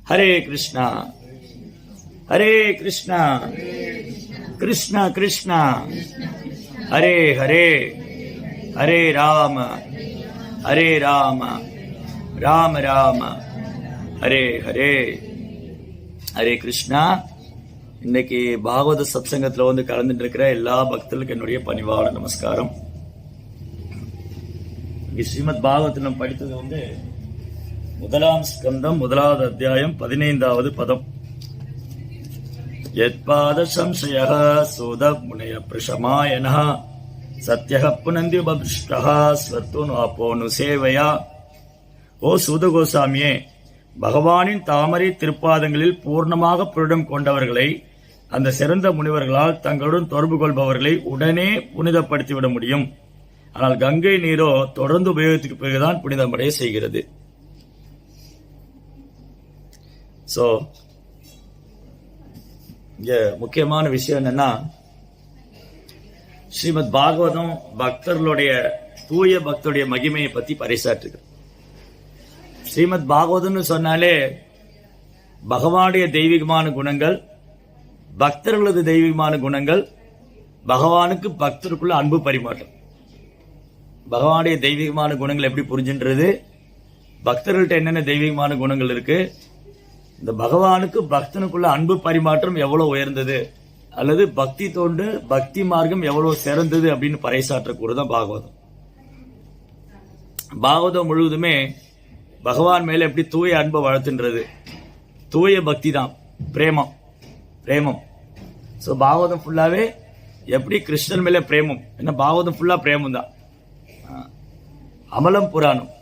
ஹரே கிருஷ்ணா ஹரே கிருஷ்ணா கிருஷ்ணா கிருஷ்ணா ஹரே ஹரே ஹரே ராம ஹரே ராம ராம ராம ஹரே ஹரே. ஹரே கிருஷ்ணா. இன்னைக்கு பாகவத சத்சங்கத்துல வந்து கலந்துட்டு இருக்கிற எல்லா பக்தர்களுக்கு என்னுடைய பணிவான நமஸ்காரம். ஸ்ரீமத் பாகவத்தில் நம்ம படித்தது வந்து முதலாம் ஸ்கந்தம் 1வது அத்தியாயம் 15வது பதம். யத்பாத சம்சயः சோத முனய பிரஷமாயனः சத்யः புனந்தி உபபிருஷ்டः ஸ்வத்துனு அப்போனு சேவையா. ஓ சூத கோசாமியே, பகவானின் தாமரை திருப்பாதங்களில் பூர்ணமாக புரிடம் கொண்டவர்களை, அந்த சிறந்த முனிவர்களால் தங்களுடன் தொடர்பு கொள்பவர்களை உடனே புனிதப்படுத்திவிட முடியும். ஆனால் கங்கை நீரோ தொடர்ந்து உபயோகத்துக்கு பிறகுதான் புனிதமடைய செய்கிறது. சோ இங்க முக்கியமான விஷயம் என்னன்னா, ஸ்ரீமத் பாகவதம் பக்தர்களுடைய தூய பக்தருடைய மகிமையை பத்தி பறைசாற்றுகிறது. ஸ்ரீமத் பாகவதம்னு சொன்னாலே பகவானுடைய தெய்வீகமான குணங்கள், பக்தர்களது தெய்வீகமான குணங்கள், பகவானுக்கு பக்தருக்குள்ள அன்பு பரிமாற்றம். பகவானுடைய தெய்வீகமான குணங்கள் எப்படி புரிஞ்சுன்றது, பக்தர்கள்ட்ட என்னென்ன தெய்வீகமான குணங்கள் இருக்கு, இந்த பகவானுக்கு பக்தனுக்குள்ள அன்பு பரிமாற்றம் எவ்வளவு உயர்ந்தது, அல்லது பக்தி தொண்டு பக்தி மார்க்கம் எவ்வளவு சிறந்தது அப்படின்னு பறைசாற்றக்கூடதான் பாகவதம். பாகவதம் முழுவதுமே பகவான் மேல எப்படி தூய அன்பை வளர்த்துன்றது, தூய பக்தி தான், பிரேமம் பிரேமம். ஸோ பாகவதம் ஃபுல்லாவே எப்படி கிருஷ்ணன் மேல பிரேமம். ஏன்னா பாகவதம் ஃபுல்லா பிரேமம் தான். அமலம் புராணம்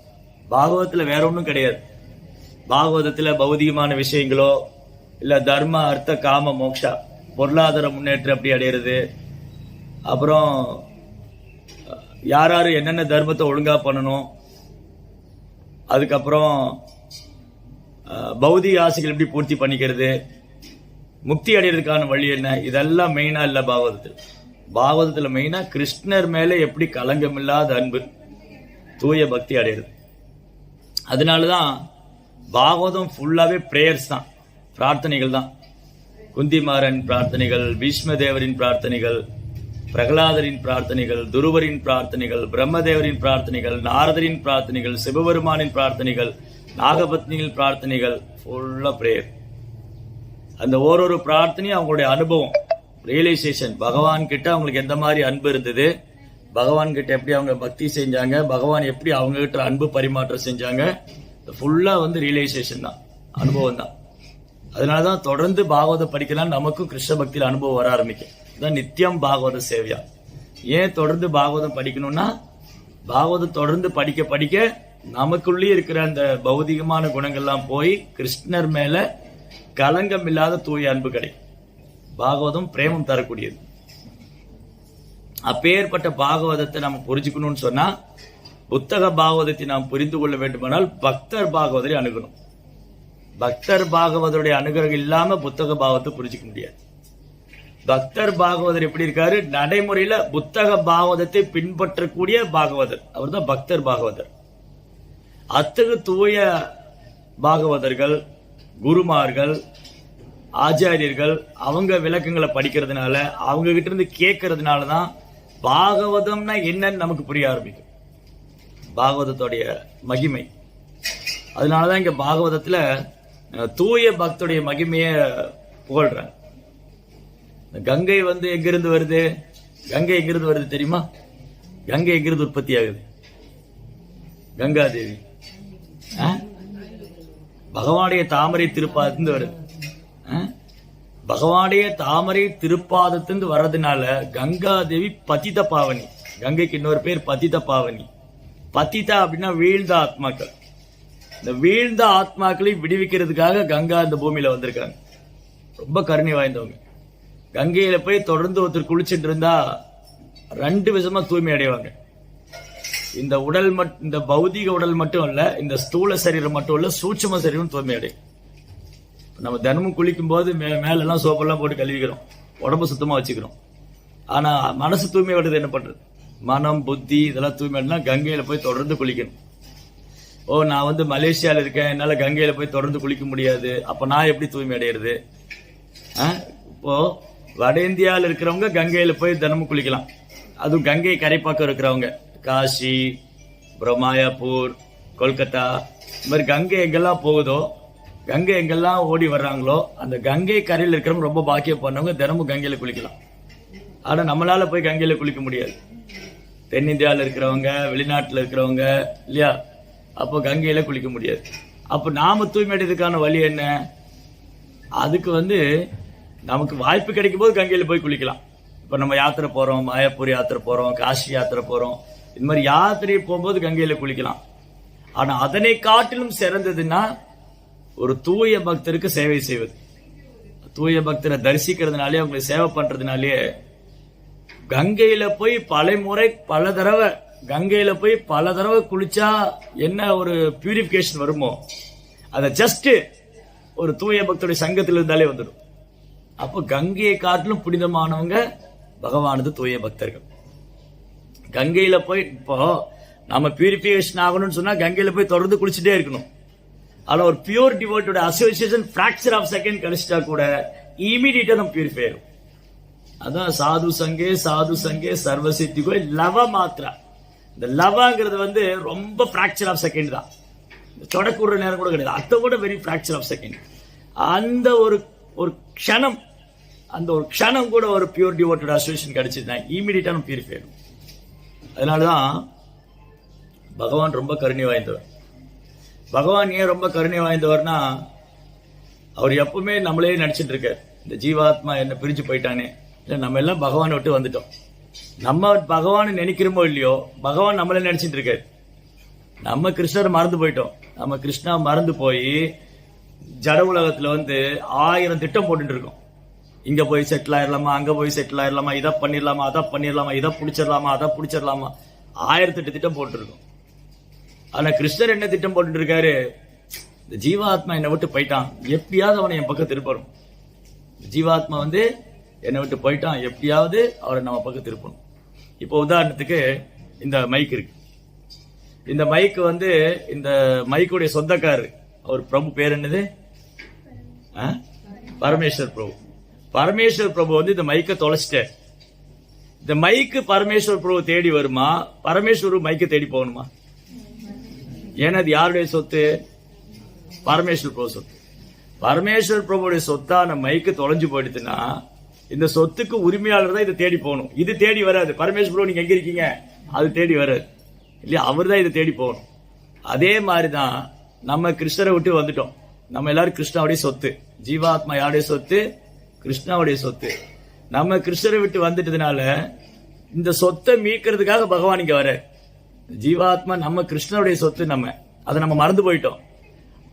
பாகவதத்துல வேற ஒன்றும் கிடையாது. பாகவதத்துல பௌதிகமான விஷயங்களோ இல்ல தர்ம அர்த்த காம மோக்ஷா, பொருளாதார முன்னேற்றம் எப்படி அடையிறது, அப்புறம் யாராரு என்னென்ன தர்மத்தை ஒழுங்கா பண்ணணும், அதுக்கப்புறம் பௌதிக ஆசைகள் எப்படி பூர்த்தி பண்ணிக்கிறது, முக்தி அடைகிறதுக்கான வழி என்ன, இதெல்லாம் மெயினா இல்ல பாகவதத்தில். பாகவதத்துல மெயினா கிருஷ்ணர் மேல எப்படி கலங்கமில்லாத அன்பு, தூய பக்தி அடையிறது. அதனாலதான் பாகவதம் ஃபுல்லாவே பிரேயர்ஸ் தான், பிரார்த்தனைகள் தான். குந்திமாரன் பிரார்த்தனைகள், பீஷ்ம தேவரின் பிரார்த்தனைகள், பிரகலாதரின் பிரார்த்தனைகள், துருவரின் பிரார்த்தனைகள், பிரம்மதேவரின் பிரார்த்தனைகள், நாரதரின் பிரார்த்தனைகள், சிவபெருமானின் பிரார்த்தனைகள், நாகபத்னியின் பிரார்த்தனைகள், ஃபுல்லா பிரேயர். அந்த ஒரு பிரார்த்தனையும் அவங்களுடைய அனுபவம், ரியலைசேஷன், பகவான் கிட்ட அவங்களுக்கு எந்த மாதிரி அன்பு இருந்தது, பகவான் கிட்ட எப்படி அவங்க பக்தி செஞ்சாங்க, பகவான் எப்படி அவங்க கிட்ட அன்பு பரிமாற்றம் செஞ்சாங்க, ஃபுல்லா வந்து ரியலைசேஷன் தான், அனுபவம் தான். அதனாலதான் தொடர்ந்து பாகவதம் படிக்கலாம், நமக்கும் கிருஷ்ண பக்தியில அனுபவம் வர ஆரம்பிக்கும். இதான் நித்தியம் பாகவத சேவையா. ஏன் தொடர்ந்து பாகவதம் படிக்கணும்னா, பாகவதம் தொடர்ந்து படிக்க படிக்க நமக்குள்ளே இருக்கிற அந்த பௌதிகமான குணங்கள்லாம் போய் கிருஷ்ணர் மேல கலங்கம் இல்லாத தூய அன்பு கிடைக்கும். பாகவதம் பிரேமம் தரக்கூடியது. அப்பேற்பட்ட பாகவதத்தை நம்ம புரிஞ்சுக்கணும்னு சொன்னா, புத்தக பாகவதத்தை நாம் புரிந்து கொள்ள வேண்டுமானால் பக்தர் பாகவதரை அணுகணும். பக்தர் பாகவதருடைய அனுகிரகம் இல்லாம புத்தக பாகவத்தை புரிஞ்சுக்க முடியாது. பக்தர் பாகவதர் எப்படி இருக்காரு, நடைமுறையில புத்தக பாகவதத்தை பின்பற்றக்கூடிய பாகவதர், அவர் தான் பக்தர் பாகவதர். அத்தகு தூய பாகவதர்கள், குருமார்கள், ஆச்சாரியர்கள் அவங்க விளக்கங்களை படிக்கிறதுனால, அவங்க கிட்ட இருந்து கேட்கறதுனாலதான் பாகவதம்னா என்னன்னு நமக்கு புரிய ஆரம்பிக்கும், பாகவதத்துடைய மகிமை. அதனாலதான் இங்க பாகவதத்துல தூய பக்தருடைய மகிமைய புகழ்றாங்க. கங்கை வந்து எங்கிருந்து வருது, கங்கை எங்கிருந்து வருது தெரியுமா? கங்கை எங்கிருந்து உற்பத்தி ஆகுது? கங்கா தேவி பகவானுடைய தாமரை திருப்பாதத்திலிருந்து வருது. பகவானுடைய தாமரை திருப்பாதத்திலிருந்து வர்றதுனால கங்கா தேவி பதித பாவனி. கங்கைக்கு இன்னொரு பேர் பதித பாவனி. பதிதா அப்படின்னா வீழ்ந்த ஆத்மாக்கள். இந்த வீழ்ந்த ஆத்மாக்களை விடுவிக்கிறதுக்காக கங்கா இந்த பூமியில வந்திருக்காங்க. ரொம்ப கருணை வாய்ந்தவங்க. கங்கையில போய் தொடர்ந்து ஒருத்தர் குளிச்சுட்டு இருந்தா 2 விதமா தூய்மை அடைவாங்க. இந்த உடல் இந்த பௌதிக உடல் மட்டும் இல்ல, இந்த ஸ்தூல சரீரம் மட்டும் இல்ல, சூட்சும சரீரம் தூய்மை அடையும். நம்ம தினமும் குளிக்கும் போது மேலெல்லாம் சோப்பெல்லாம் போட்டு கழுவிக்கிறோம், உடம்பு சுத்தமா வச்சுக்கிறோம். ஆனா மனசு தூய்மை வருது என்ன பண்றது? மனம் புத்தி இதெல்லாம் தூய்மைனா கங்கையில போய் தொடர்ந்து குளிக்கணும். நான் வந்து மலேசியால இருக்கேன், என்னால கங்கையில போய் தொடர்ந்து குளிக்க முடியாது, அப்ப நான் எப்படி தூய்மை அடையிறது? இப்போ வட இந்தியாவில் இருக்கிறவங்க கங்கையில போய் தினமும் குளிக்கலாம். அதுவும் கங்கை கரைப்பாக்கம் இருக்கிறவங்க, காசி, மாயாப்பூர், கொல்கத்தா, இந்த மாதிரி கங்கை எங்கெல்லாம் போகுதோ, கங்கை எங்கெல்லாம் ஓடி வர்றாங்களோ, அந்த கங்கை கரையில் இருக்கிறவங்க ரொம்ப பாக்கியம் பண்ணவங்க தினமும் கங்கையில குளிக்கலாம். ஆனா நம்மளால போய் கங்கையில குளிக்க முடியாது. தென்னிந்தியாவில் இருக்கிறவங்க, வெளிநாட்டில் இருக்கிறவங்க இல்லையா, அப்போ கங்கையில குளிக்க முடியாது. அப்போ நாம தூய்மையடைறதுக்கான வழி என்ன? அதுக்கு வந்து நமக்கு வாய்ப்பு கிடைக்கும் போது கங்கையில போய் குளிக்கலாம். இப்போ நம்ம யாத்திரை போறோம், மாயாப்பூர் யாத்திரை போறோம், காசி யாத்திரை போறோம், இந்த மாதிரி யாத்திரை போகும்போது கங்கையில குளிக்கலாம். ஆனா அதனை காட்டிலும் சிறந்ததுன்னா ஒரு தூய பக்தருக்கு சேவை செய்வது. தூய பக்தரை தரிசிக்கிறதுனாலே, அவங்களை சேவை பண்றதுனாலே, கங்கையில போய் பல தடவை குளிச்சா என்ன ஒரு பியூரிபிகேஷன் வருமோ, அத ஜஸ்ட் ஒரு தூய பக்தருடைய சங்கத்தில் இருந்தாலே வந்துடும். அப்போ கங்கையை காட்டிலும் புனிதமானவங்க பகவானது தூய பக்தர்கள். கங்கையில போய் இப்போ நம்ம பியூரிபிகேஷன் ஆகணும்னு சொன்னா கங்கையில போய் தொடர்ந்து குளிச்சுட்டே இருக்கணும். ஆனா ஒரு பியூர் டிவோட்டோட அசோசியேஷன் ஃபிராக்சர் ஆஃப் செகண்ட் கிடைச்சிட்டா கூட இமீடியட்டா நம்ம பியூரிஃபை ஆகும். அதான் சாது சங்கே சர்வசித்திகோ லவ மாத்திரா. இந்த லவாங்கிறது வந்து ரொம்ப ஃபிராக்சர் ஆஃப் செகண்ட் தான், தொடக்கூட நேரம் கூட கிடையாது, அதை கூட வெரி ஃபிராக்சர் ஆஃப் செகண்ட். அந்த ஒரு க்ஷணம், அந்த ஒரு க்ஷணம் கூட ஒரு பியூர் டிவோட்டோட அசோசியேஷன் கிடைச்சிருந்தா இமீடியட்டா நம்ம பியூரிஃபை ஆகும். அதனாலதான் பகவான் ரொம்ப கருணை வாய்ந்தவர். பகவான் ஏன் ரொம்ப கருணை வாய்ந்தவர்னா, அவர் எப்பவுமே நம்மளே நினைச்சிட்டு இருக்கார், இந்த ஜீவாத்மா என்ன பிரிஞ்சு போயிட்டானே, இல்லை நம்ம எல்லாம் பகவானை விட்டு வந்துட்டோம், நம்ம பகவானை நினைக்கிறோமோ இல்லையோ, பகவான் நம்மளே நினைச்சிட்டு இருக்காரு. நம்ம கிருஷ்ணரை மறந்து போயிட்டோம். நம்ம கிருஷ்ணா மறந்து போய் ஜட உலகத்துல வந்து 1000 திட்டம் போட்டுட்டு இருக்கோம். இங்க போய் செட்டில் ஆயிடலாமா, அங்க போய் செட்டில் ஆயிடலாமா, இதை பண்ணிடலாமா, அதை பண்ணிடலாமா, இதை பிடிச்சிடலாமா, அதை பிடிச்சிடலாமா, 1008 திட்டம் போட்டுருக்கோம். ஆனா கிருஷ்ணர் என்ன திட்டம் போட்டு இருக்காரு? இந்த ஜீவாத்மா என்னை விட்டு போயிட்டான், எப்படியாவது அவனை என் பக்கம் திருப்பணும். ஜீவாத்மா வந்து என்னை விட்டு போயிட்டான், எப்படியாவது அவரை நம்ம பக்கம் திருப்பணும். இப்போ உதாரணத்துக்கு இந்த மைக் இருக்கு. இந்த மைக் வந்து இந்த மைக்குடைய சொந்தக்காரர், அவர் பிரபு பேர் என்னது? பரமேஸ்வர் பிரபு. பரமேஸ்வர் பிரபு வந்து இந்த மைக்கை தொலைச்சிட்டார். இந்த மைக்கு பரமேஸ்வர் பிரபு தேடி வருமா, பரமேஸ்வர் மைக்கை தேடி போகணுமா? ஏன்னா அது யாருடைய சொத்து? பரமேஸ்வர் பிரபு சொத்து. பரமேஸ்வர் பிரபுடைய சொத்தான மைக்கு தொலைஞ்சு போயிடுச்சுன்னா இந்த சொத்துக்கு உரிமையாளர் தான் இதை தேடி போகணும். இது தேடி வராது. பரமேஸ்வர் பிரபு நீங்க எங்க இருக்கீங்க, அது தேடி வராது இல்லையா, அவர் தான் இதை தேடி போகணும். அதே மாதிரிதான் நம்ம கிருஷ்ணரை விட்டு வந்துட்டோம். நம்ம எல்லாரும் கிருஷ்ணாவுடைய சொத்து. ஜீவாத்மா யாருடைய சொத்து? கிருஷ்ணாவுடைய சொத்து. நம்ம கிருஷ்ணரை விட்டு வந்துட்டதுனால இந்த சொத்தை மீட்கிறதுக்காக பகவான் இங்க வர. ஜீவாத்மா நம்ம கிருஷ்ணருடைய சொத்து, அதை நம்ம மறந்து போயிட்டோம்.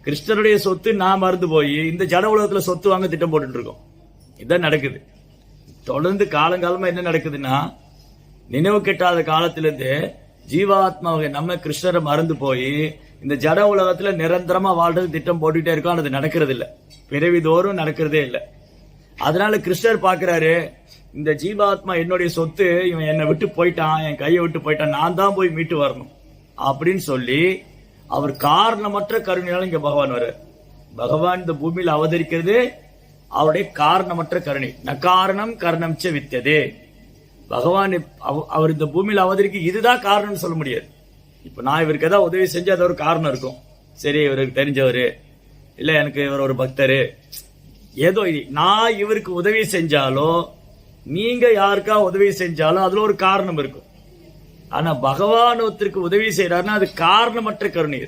கிருஷ்ணருடைய சொத்து நான் மறந்து போய் இந்த ஜட உலகத்துல சொத்து வாங்க திட்டம் போட்டு இருக்கோம். இதான் நடக்குது. தொடர்ந்து காலங்காலமா என்ன நடக்குதுன்னா, நினைவு கெட்டாத காலத்திலிருந்து ஜீவாத்மாவை நம்ம கிருஷ்ணரை மறந்து போய் இந்த ஜட உலகத்துல நிரந்தரமா வாழ்றது திட்டம் போட்டுட்டே இருக்கோம். அது நடக்கிறது இல்லை, பிறவி தோறும் நடக்கிறதே இல்லை. அதனால கிருஷ்ணர் பாக்குறாரு, இந்த ஜீவாத்மா என்னுடைய சொத்து, இவன் என்னை விட்டு போயிட்டான், என் கையை விட்டு போயிட்டான், நான் தான் போய் மீட்டு வரணும் அப்படின்னு சொல்லி அவர் காரணமற்ற கருணையால இங்க பகவான் வர்றார். பகவான் இந்த பூமியில் அவதரிக்கிறது அவருடைய காரணமற்ற கருணை. நகாரணம் கர்ணம் ச வித்ததே. பகவான் அவர் இந்த பூமியில் அவதரிக்க இதுதான் காரணம்னு சொல்ல முடியாது. இப்ப நான் இவருக்கு ஏதாவது உதவி செஞ்சு அது ஒரு காரணம் இருக்கும். சரி, இவருக்கு தெரிஞ்சவரு, இல்ல எனக்கு இவர் ஒரு பக்தரு, ஏதோ நான் இவருக்கு உதவி செஞ்சாலோ நீங்க யாருக்கா உதவி செஞ்சாலும் அதுல ஒரு காரணம் இருக்கும். ஆனா பகவான் ஒருத்தருக்கு உதவி செய்யறாருன்னா அது காரணமற்ற கருணை.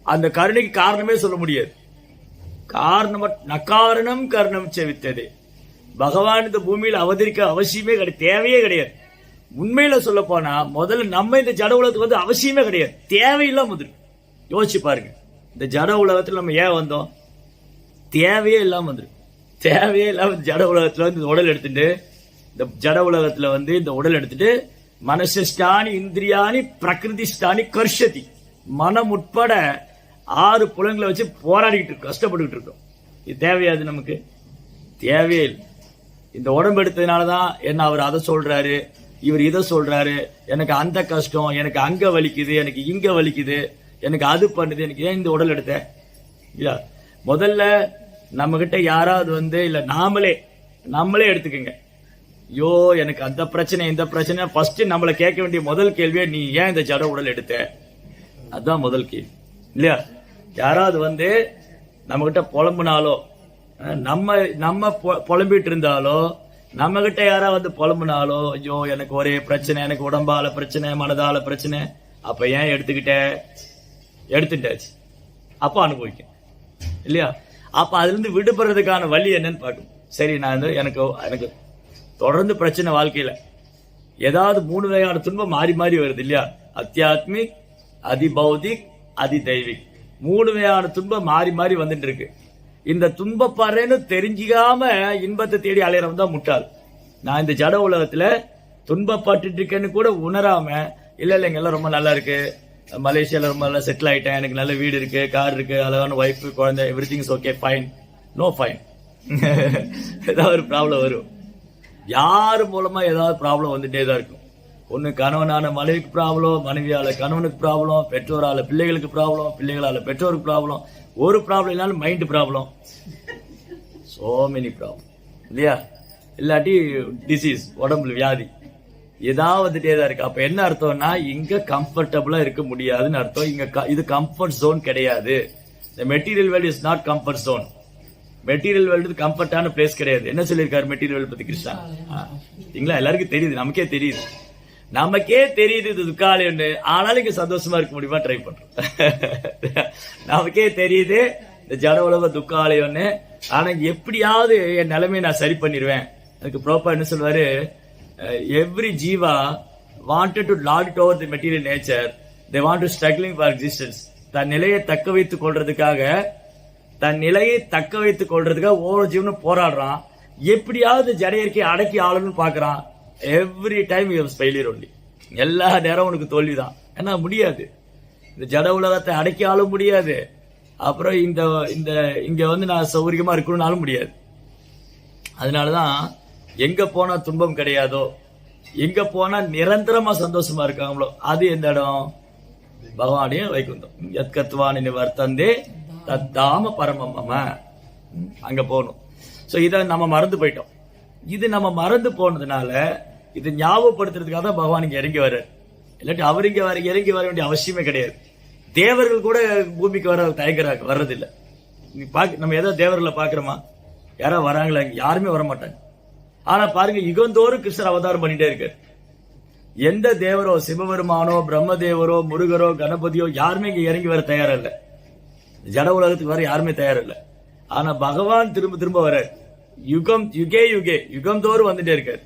அந்த கருணைக்கு காரணமே சொல்ல முடியாது. நகாரணம் கர்ணம் செவித்தது. பகவான் இந்த பூமியில் அவதரிக்க அவசியமே கிடையாது, தேவையே கிடையாது. உண்மையில சொல்ல போனா முதல்ல நம்ம இந்த ஜட உலகத்துக்கு வந்து அவசியமே கிடையாது, தேவையில்லாம வந்துருக்கு. யோசிச்சு பாருங்க, இந்த ஜட உலகத்துல நம்ம ஏன் வந்தோம்? தேவையே இல்லாம வந்துருக்கு. தேவையே இல்லாம ஜட உலகத்துல வந்து இந்த உடல் எடுத்துட்டு, இந்த ஜட உலகத்துல வந்து இந்த உடல் எடுத்துட்டு மனசஸ்டானி இந்திரியானி பிரகிருதிஷ்டானி கர்ஷதி, மனம் உட்பட 6 புலங்களை வச்சு போராடிக்கிட்டு இருக்கோம், கஷ்டப்பட்டுக்கிட்டு இருக்கோம். இது தேவையாது நமக்கு? தேவையே இல்லை. இந்த உடம்பு எடுத்ததுனாலதான் என்ன அவர் அதை சொல்றாரு, இவர் இதை சொல்றாரு, எனக்கு அந்த கஷ்டம், எனக்கு அங்க வலிக்குது, எனக்கு இங்க வலிக்குது, எனக்கு அது பண்ணுது, எனக்கு ஏன் இந்த உடல் எடுத்த இல்ல. முதல்ல நம்ம கிட்ட யாராவது இல்ல நம்மளே எடுத்துக்கங்க. ஐயோ எனக்கு அந்த பிரச்சனை இந்த பிரச்சனை, ஃபர்ஸ்ட் நம்மள கேட்க வேண்டிய முதல் கேள்வியே நீ ஏன் இந்த ஜட உடல் எடுத்த, அதுதான் முதல் கேள்வி இல்லையா. யாராவது நம்ம கிட்ட புலம்புனாலோ, நம்ம புலம்பிட்டு இருந்தாலோ, நம்ம கிட்ட யாராவது புலம்புனாலோ, ஐயோ எனக்கு ஒரே பிரச்சனை, எனக்கு உடம்பால பிரச்சனை, மனதால பிரச்சனை, அப்ப ஏன் எடுத்துட்டாச்சு, அப்ப அனுபவிக்க இல்லையா. அப்ப அதுல இருந்து விடுபடுறதுக்கான வழி என்னன்னு பார்க்கணும். சரி, நான் எனக்கு தொடர்ந்து பிரச்சனை வாழ்க்கையில ஏதாவது 3 வகையான துன்பம் மாறி மாறி வருது இல்லையா. அத்தியாத்மிக், அதிபௌதிக், அதிதைவிக், 3 வகையான துன்பம் மாறி மாறி வந்துட்டு இருக்கு. இந்த துன்பப்படுறேன்னு தெரிஞ்சிக்காம இன்பத்தை தேடி அலையறவன் தான் முட்டாள். நான் இந்த ஜட உலகத்துல துன்பப்பட்டு இருக்கேன்னு கூட உணராம, இல்ல எங்க எல்லாம் ரொம்ப நல்லா இருக்கு, மலேசியால ரொம்ப நல்லா செட்டில் ஆயிட்டேன், எனக்கு நல்ல வீடு இருக்கு, கார் இருக்கு, அழகான ஒய்ஃப், குழந்தை, everything is okay, fine, no fine. ஏதாவது ஒரு ப்ராப்ளம் வரும். யாரு மூலமா ஏதாவது ப்ராப்ளம் வந்துட்டே தான் இருக்கும். ஒண்ணு கணவனான மனைவிக்கு ப்ராப்ளம், மனைவியால கணவனுக்கு ப்ராப்ளம், பெற்றோரால பிள்ளைகளுக்கு ப்ராப்ளம், பிள்ளைகளால பெற்றோருக்கு ப்ராப்ளம், ஒரு ப்ராப்ளம் இல்லாலும் mind problem, so many problem இல்லையா. இல்லாட்டி டிசீஸ், உடம்புல வியாதி ஏதாவது வந்துட்டே தான் இருக்கு. அப்ப என்ன அர்த்தம்னா, இங்க கம்ஃபர்டபுளா இருக்க முடியாதுன்னு அர்த்தம். இங்க இது கம்ஃபர்ட் ஜோன் கிடையாது. The material world is not comfort zone. Material world கம்ஃபர்டான பிளேஸ் கிடையாது. என்ன சொல்லியிருக்காரு மெட்டீரியல் பத்தி கிருஷ்ணா? எல்லாருக்கும் தெரியுது, நமக்கே தெரியுது இது துக்காலயம்னு. ஆனாலும் இங்க சந்தோஷமா இருக்க முடியுமா ட்ரை பண்றோம். நமக்கே தெரியுது இந்த ஜட உலக துக்காலயம்னு. ஆனா எப்படியாவது என் நிலைமையை நான் சரி பண்ணிடுவேன். அதுக்கு ப்ராப்பர் என்ன சொல்வாரு, எவ்ரி ஜீவா wanted to lord it over the material nature, they want to struggling for existence. தன் நிலையை தக்க வைத்துக் கொள்றதுக்காக ஒவ்வொரு ஜீவனும் போராடுறான். எப்படியாவது ஜட இயற்கையை அடக்கி ஆளணும்னு பாக்குறான். Every time you failure only. எல்லா நேரம் உனக்கு தோல்விதான். ஏன்னா முடியாது, இந்த ஜட உலகத்தை அடக்கி ஆள முடியாது. அப்புறம் இங்க நான் சௌகரியமா இருக்கணும்னாலும் முடியாது. அதனாலதான் எங்க போனா துன்பம் கிடையாதோ, எங்க போனா நிரந்தரமா சந்தோஷமா இருக்காங்களோ, அது எந்த இடம்? பகவானுடைய வைகுந்தம். எத்கத்வானி வர்த்தந்தே தத்தாம பரமம, அங்க போகணும். சோ இத நம்ம மறந்து போயிட்டோம். இது நம்ம மறந்து போனதுனால இது ஞாபகப்படுத்துறதுக்காக தான் பகவான் இங்க இறங்கி வர்றாரு. இல்லாட்டி அவர் இறங்கி வர வேண்டிய அவசியமே கிடையாது. தேவர்கள் கூட பூமிக்கு தயங்குறாங்க, வர்றதில்லை. நம்ம ஏதாவது தேவர்களை பாக்குறோமா? யாராவது வராங்களா? யாருமே வர மாட்டாங்க. ஆனா பாருங்க, யுகந்தோறும் கிருஷ்ணர் அவதாரம் பண்ணிட்டே இருக்காரு. எந்த தேவரோ, சிவபெருமானோ, பிரம்மதேவரோ, முருகரோ, கணபதியோ யாருமே இங்க இறங்கி வர தயாரா இல்ல. ஜட உலகத்துக்கு வர யாருமே தயாரா இல்ல. ஆனா பகவான் திரும்ப திரும்ப வர யுகம் தோறும் வந்துட்டே இருக்காரு.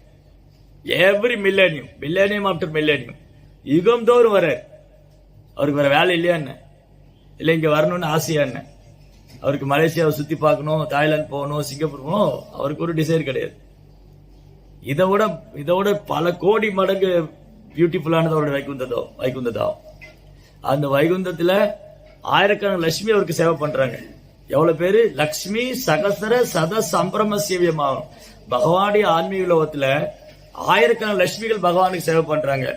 எவ்ரி மில்லேனியம் ஆஃப்டர் மில்லேனியம் யுகம் தோறும் வர. அவருக்கு வேற வேலை இல்லையா என்ன? இல்ல இங்க வரணும்னு ஆசையா என்ன? அவருக்கு மலேசியாவை சுத்தி பார்க்கணும், தாய்லாந்து போகணும், சிங்கப்பூர் போகணும், அவருக்கு ஒரு டிசைர் கிடையாது. இதை விட பல கோடி மடங்கு பியூட்டிஃபுல்லானது அவருடைய வைகுந்ததாகும். அந்த வைகுந்தத்துல ஆயிரக்கணக்கான லட்சுமி அவருக்கு சேவை பண்றாங்க. எவ்வளவு பேரு? லக்ஷ்மி சகசர சத சம்பிரம சேவியமாகும். பகவானுடைய ஆன்மீக லோகத்துல ஆயிரக்கணக்கான லட்சுமிகள் பகவானுக்கு சேவை பண்றாங்க.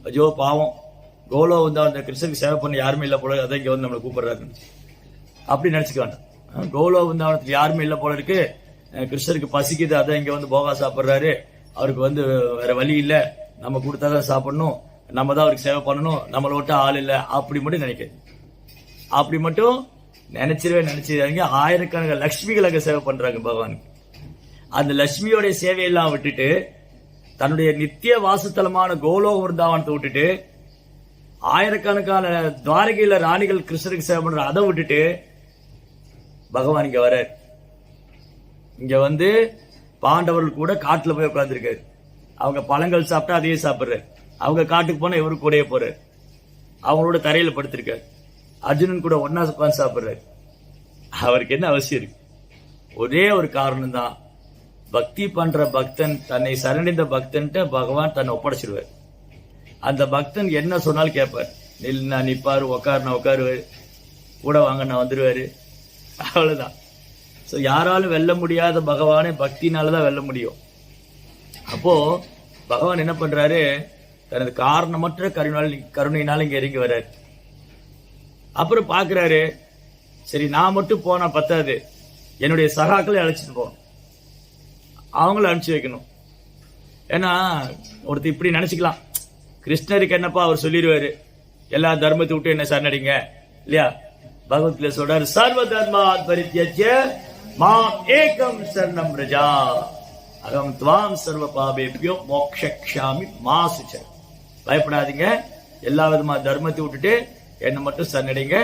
ஐயோ பாவம், கோலோ அந்த கிருஷ்ணனுக்கு சேவை பண்ண யாருமே இல்ல போல, அதான் இங்க நம்மளை கூப்பிடுறாரு அப்படி நினைச்சுக்க வேண்டாம். கோலோ யாருமே இல்ல போல இருக்கு, கிருஷ்ணருக்கு பசிக்குது, அதான் இங்க போகா சாப்பிடுறாரு, அவருக்கு வேற வழி இல்ல, நம்ம கொடுத்தாதான் சாப்பிடணும், நம்ம தான் அவருக்கு சேவை பண்ணணும், நம்மளை விட்டு ஆள் இல்ல, அப்படி மட்டும் நினைக்காது. அப்படி மட்டும் நினைச்சிருவாங்க. ஆயிரக்கணக்கான லட்சுமிகள் அங்க சேவை பண்றாங்க பகவானுக்கு. அந்த லட்சுமியோடைய சேவையெல்லாம் விட்டுட்டு, தன்னுடைய நித்திய வாசத்தலமான கோலோக விருந்தாவனத்தை விட்டுட்டு, ஆயிரக்கணக்கான துவாரகையில ராணிகள் கிருஷ்ணருக்கு சேவை பண்ற அதை விட்டுட்டு பகவான் இங்க வர. இங்க பாண்டவர்கள் கூட காட்டுல போய் உட்கார்ந்துருக்காரு. அவங்க பழங்கள் சாப்பிட்டா அதையே சாப்பிடுறாரு. அவங்க காட்டுக்கு போனா இவரு கூடயே போறாரு. அவங்களோட தரையில படுத்திருக்காரு. அர்ஜுனன் கூட ஒன்னா உட்கார்ந்து சாப்பிடுறாரு. அவருக்கு என்ன அவசியம் இருக்கு? ஒரே ஒரு காரணம் தான், பக்தி பண்ற பக்தன், தன்னை சரணடைந்த பக்தன்ட்ட பகவான் தன்னை ஒப்படைச்சிருவார். அந்த பக்தன் என்ன சொன்னாலும் கேட்பார். நில்னா நிப்பாரு, உட்காருனா உட்காருவாரு, கூட வாங்க நான் வந்துருவாரு. அவ்வளவுதான். யாராலும் வெல்ல முடியாத பகவானே பக்தினாலதான் வெல்ல முடியும். அப்போ பகவான் என்ன பண்றாரு, தனது காரணமற்ற கருணையினால இங்க இறங்கி வர்றாரு. அப்புறம் பாக்குறாரு, சரி நான் மட்டும் போனா பத்தாது, என்னுடைய சகாக்களை அழைச்சிட்டு போகணும், அவங்கள அனுப்பிச்சு வைக்கணும். ஏன்னா ஒருத்தர் இப்படி நினைச்சுக்கலாம், கிருஷ்ணருக்கு என்னப்பா அவர் சொல்லிடுவாரு, எல்லா தர்மத்தை விட்டு என்ன சரணடைங்க இல்லையா. பகவத்கீதை சொல்றாரு, சர்வ தர்மாத் பரித்யஜ்ய மாம் ஏகம் சரணம் ரஜா அகம் துவாம் சர்வ பாபேப்யோ மோக்ஷக்ஷாமி மா சுச்ச. பயப்படாதீங்க, எல்லா விதமான தர்மத்தை விட்டுட்டு என்னை மட்டும் சரணடைங்க,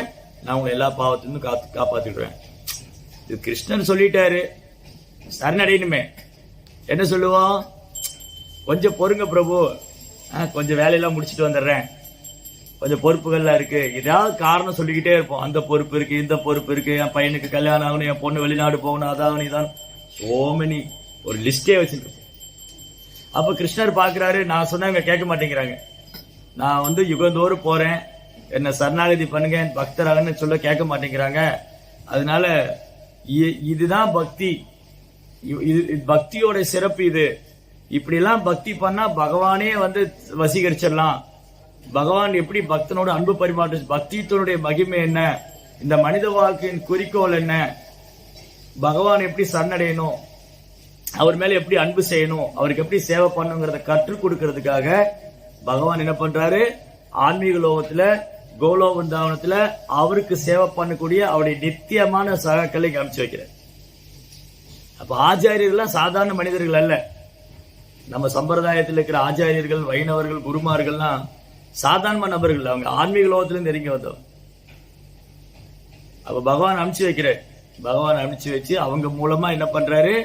நான் உங்களை எல்லா பாவத்திலிருந்து காப்பாத்திடுவேன். இது கிருஷ்ணன் சொல்லிட்டாரு, சரணடையணுமே. என்ன சொல்லுவோம், கொஞ்சம் பொறுங்க பிரபு, கொஞ்சம் வேலையெல்லாம் முடிச்சுட்டு வந்துடுறேன், கொஞ்சம் பொறுப்புகள்லாம் இருக்கு, ஏதாவது காரணம் சொல்லிக்கிட்டே இருப்போம். அந்த பொறுப்பு இருக்கு, இந்த பொறுப்பு இருக்கு, என் பையனுக்கு கல்யாணம் ஆகணும், என் பொண்ணு வெளிநாடு போகணும், அதாகணும், இதான் சோமனி ஒரு லிஸ்டே வச்சுருக்கோம். அப்ப கிருஷ்ணர் பாக்குறாரு, நான் சொன்னா இவங்க கேட்க மாட்டேங்கிறாங்க, நான் வந்து யுகந்தோறும் போறேன், என்ன சரணாகதி பண்ணுங்க, என் பக்தராகன்னு சொல்ல கேட்க மாட்டேங்கிறாங்க. அதனால இதுதான் பக்தி, பக்தியோட சிறப்பு இது. இப்படி எல்லாம் பக்தி பண்ணா பகவானே வந்து வசீகரிச்சிடலாம். பகவான் எப்படி பக்தனோட அன்பு பரிமாற்றம், பக்தியினுடைய மகிமை என்ன, இந்த மனித வாழ்க்கையின் குறிக்கோள் என்ன, பகவான் எப்படி சரணடையணும், அவர் மேல எப்படி அன்பு செய்யணும், அவருக்கு எப்படி சேவை பண்ணுங்கிறத கற்றுக் கொடுக்கறதுக்காக பகவான் என்ன பண்றாரு, ஆன்மீக லோகத்துல கோலோவந்தாவனத்துல அவருக்கு சேவை பண்ணக்கூடிய அவருடைய நித்தியமான சகாக்களை காமிச்சு வைக்கிறார். அப்ப ஆச்சாரியர்கள் சாதாரண மனிதர்கள் அல்ல. நம்ம சம்பிரதாயத்தில் இருக்கிற ஆச்சாரியர்கள், வைணவர்கள், குருமார்கள்லாம் சாதாரண நபர்கள், அவங்க ஆன்மீக லோகத்திலிருந்து இறங்கி வந்தோம். அப்ப பகவான் அனுப்பிச்சு வைக்கிறார். பகவான் அனுப்பிச்சு வச்சு அவங்க மூலமா என்ன பண்றாரு,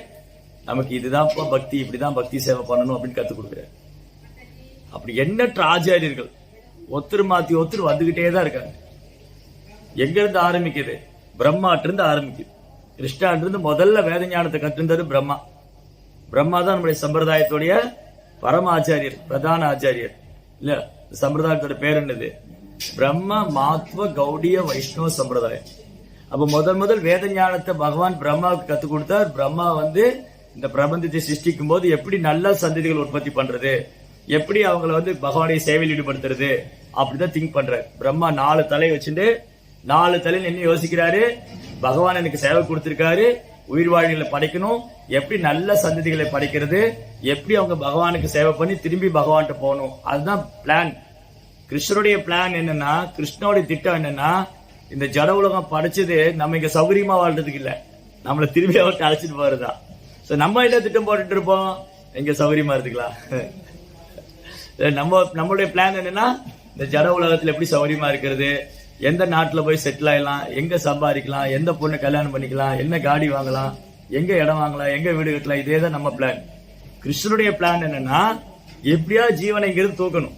நமக்கு இதுதான் பக்தி, இப்படிதான் பக்தி சேவை பண்ணணும் அப்படின்னு கத்துக் கொடுக்குறாரு. அப்படி எண்ணற்ற ஆச்சாரியர்கள் ஒருத்தர் மாத்தி ஒருத்தர் வந்துகிட்டே தான் இருக்காங்க. எங்க இருந்து ஆரம்பிக்குது, பிரம்மாட்டு இருந்து ஆரம்பிக்குது. கிருஷ்ணாட்டு இருந்து முதல்ல வேத ஞானத்தை கற்றுந்தது பிரம்மா. பிரம்மா தான் நம்முடைய சம்பிரதாயத்துடைய பரம ஆச்சாரியர், பிரதான ஆச்சாரியர் இல்ல. சம்பிரதாயத்தோட பேர் என்னது, பிரம்ம மாத்வ கௌடிய வைஷ்ணவ சம்பிரதாயம். அப்ப முதல் வேத ஞானத்தை பகவான் பிரம்மாவுக்கு கத்துக் கொடுத்தார். பிரம்மா வந்து இந்த பிரபந்தத்தை சிருஷ்டிக்கும் போது எப்படி நல்ல சந்ததிகள் உற்பத்தி பண்றது, எப்படி அவங்களை வந்து பகவானுடைய சேவையில் ஈடுபடுத்துறது, அப்படிதான் திங்க் பண்றாரு. பிரம்மா 4 தலை வச்சுட்டு 4 தலைன்னு என்ன யோசிக்கிறாரு, பகவான் எனக்கு சேவை கொடுத்திருக்காரு, உயிர் வாழ்களை படைக்கணும், எப்படி நல்ல சந்ததிகளை படைக்கிறது, எப்படி அவங்க பகவானுக்கு சேவை பண்ணி திரும்பி பகவான்கிட்ட போகணும், அதுதான் பிளான். கிருஷ்ணருடைய பிளான் என்னன்னா, கிருஷ்ணனுடைய திட்டம் என்னன்னா, இந்த ஜட உலகம் படைச்சது நம்ம இங்க சௌகரியமா வாழ்றதுக்கு இல்ல, நம்மளை திரும்பி அவர்கிட்ட அழைச்சிட்டு போறதுதான். நம்ம என்ன திட்டம் போட்டுட்டு இருப்போம், இங்க சௌகரியமா இருந்துக்கலாம். நம்மளுடைய பிளான் என்னன்னா, இந்த ஜட உலகத்துல எப்படி சௌகரியமா இருக்கிறது, எந்த நாட்டுல போய் செட்டில் ஆகலாம், எங்க சம்பாதிக்கலாம், எந்த பொண்ணு கல்யாணம் பண்ணிக்கலாம், என்ன காடி வாங்கலாம், எங்க இடம் வாங்கலாம், எங்க வீடு கட்டலாம், இதே தான் நம்ம பிளான். கிருஷ்ணனுடைய பிளான் என்னன்னா, எப்படியா ஜீவனை இங்கிருந்து தூக்கணும்,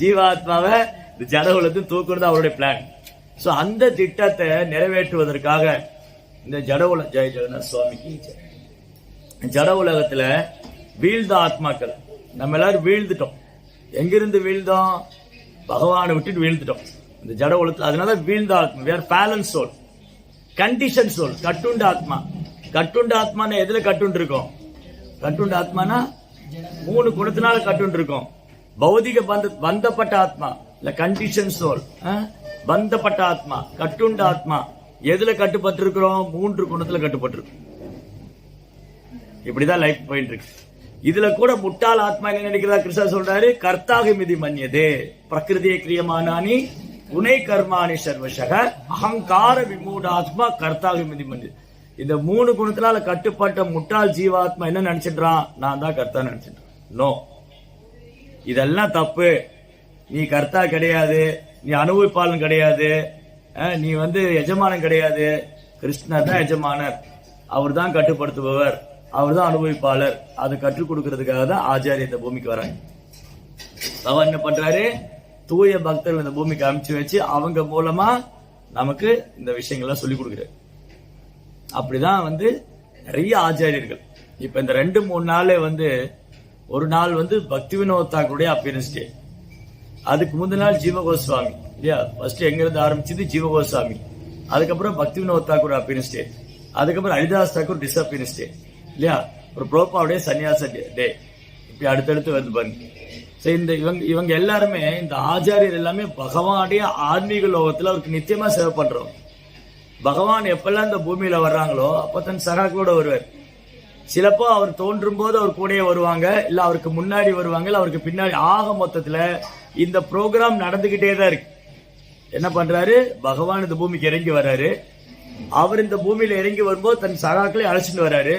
ஜீவாத்மாவை இந்த ஜட உலகத்தில் தூக்கணும் அவருடைய பிளான். சோ அந்த திட்டத்தை நிறைவேற்றுவதற்காக இந்த ஜட உலக, ஜெய ஜெகநாத் சுவாமிக்கு, ஜட உலகத்துல வீழ்ந்த ஆத்மாக்கள், நம்ம எல்லாரும் வீழ்ந்துட்டோம். எங்கிருந்து வீழ்ந்தோம், பகவானை விட்டுட்டு வீழ்ந்துட்டோம் இந்த ஜட உலகத்துல. அதனால வீழ்ந்த ஆத்மா, வேர் பேலன்ஸ் சோல், கண்டிஷன் சோல், கட்டுண்ட ஆத்மா. கட்டுண்ட ஆத்மான எதுல கட்டுண்டு இருக்கோம், கட்டுண்ட ஆத்மானா 3 குணத்தினால கட்டுண்டு இருக்கோம். பௌதிக பந்தப்பட்ட ஆத்மா இல்ல, கண்டிஷன் சோல், பந்தப்பட்ட ஆத்மா, கட்டுண்ட ஆத்மா. எதுல கட்டுப்பட்டு இருக்கிறோம், 3 குணத்துல கட்டுப்பட்டு இருக்கோம். இப்படிதான் லைஃப் போயிட்டு இருக்கு. இதுல கூட முட்டாள் ஆத்மா என்ன நினைக்கிறதா கிருஷ்ணா சொல்றாரு, கர்த்தாக மிதி மன்யதே பிரகிருதியை கிரியமானானி உனை கர்மானி சர்வசக அகங்கார விமூடாத்மா கர்த்தாக மிதி மன்யதே. இந்த 3 குணத்தினால கட்டுப்பட்ட முட்டாள் ஜீவாத்மா என்ன நினைச்சிட்டான், நான் தான் கர்த்தா நினைச்சிட்டான். நோ, இதெல்லாம் தப்பு. நீ கர்த்தா கிடையாது, நீ அனுபவிப்பாளன் கிடையாது, நீ வந்து எஜமானன் கிடையாது. கிருஷ்ணர் தான் எஜமானர், அவர் தான் கட்டுப்படுத்துபவர், அவர் தான் அனுபவிப்பாளர். அதை கற்றுக் கொடுக்கறதுக்காக தான் ஆச்சாரிய இந்த பூமிக்கு வராங்க. அவர் என்ன பண்றாரு, தூய பக்தர்கள் இந்த பூமிக்கு அனுப்பிச்சு வச்சு அவங்க மூலமா நமக்கு இந்த விஷயங்கள்லாம் சொல்லிக் கொடுக்குறாரு. அப்படிதான் வந்து நிறைய ஆச்சாரியர்கள். இப்ப இந்த 2-3 நாளே வந்து, ஒரு நாள் வந்து பக்தி வினோத் தாக்கூருடைய அப்பியரன்ஸ் டே, அதுக்கு முந்தின நாள் ஜீவ கோஸ்வாமி இல்லையா. ஃபர்ஸ்ட் எங்க இருந்து ஆரம்பிச்சது ஜீவ கோஸ்வாமி, அதுக்கப்புறம் பக்தி வினோத் தாக்கூர் அப்பியரன்ஸ் டே, அதுக்கப்புறம் ஹரிதாஸ் தாக்கூர் டிஸ்அப்பியரன்ஸ் டே இல்லையா. ஒரு புரோபாவுடைய சன்னியாச டே. இப்படி அடுத்தடுத்து வந்து பாருங்க. இந்த இவங்க எல்லாருமே, இந்த ஆச்சாரியர் எல்லாமே பகவானுடைய ஆன்மீக லோகத்துல அவருக்கு நித்தியமா சேவை பண்றோம். பகவான் எப்பெல்லாம் இந்த பூமியில வர்றாங்களோ அப்ப தன் சகாக்களோட வருவார். சிலப்போ அவர் தோன்றும் போது அவர் கூடயே வருவாங்க, இல்ல அவருக்கு முன்னாடி வருவாங்க, இல்ல அவருக்கு பின்னாடி. ஆக மொத்தத்துல இந்த ப்ரோக்ராம் நடந்துகிட்டே தான் இருக்கு. என்ன பண்றாரு, பகவான் இந்த பூமிக்கு இறங்கி வர்றாரு. அவர் இந்த பூமியில இறங்கி வரும்போது தன் சகாக்களை அழைச்சிட்டு வர்றாரு.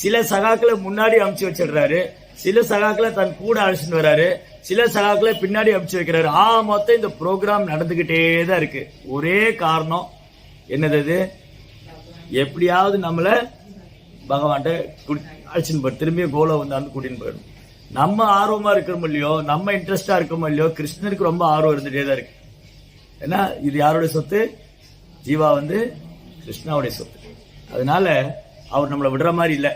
சில சகாக்களை முன்னாடி அமுச்சு வச்சிடுறாரு, சில சகாக்களை தன் கூட அழைச்சிட்டு வர்றாரு, சில சகாக்களை பின்னாடி அமுச்சு வைக்கிறாரு. மொத்தம் இந்த ப்ரோக்ராம் நடந்துகிட்டே தான் இருக்கு. ஒரே காரணம் என்னது, எப்படியாவது நம்மள பகவான்கிட்ட அழைச்சின்னு போயிடும், திரும்பி கோலம் வந்து கூட்டின்னு போயிடும். நம்ம ஆர்வமா இருக்கிறோம் இல்லையோ, நம்ம இன்ட்ரெஸ்டா இருக்கோமோ இல்லையோ, கிருஷ்ணருக்கு ரொம்ப ஆர்வம் இருந்துட்டே தான் இருக்கு. ஏன்னா இது யாருடைய சொத்து, ஜீவா வந்து கிருஷ்ணாவுடைய சொத்து. அதனால அவர் நம்மளை விடுற மாதிரி இல்லை.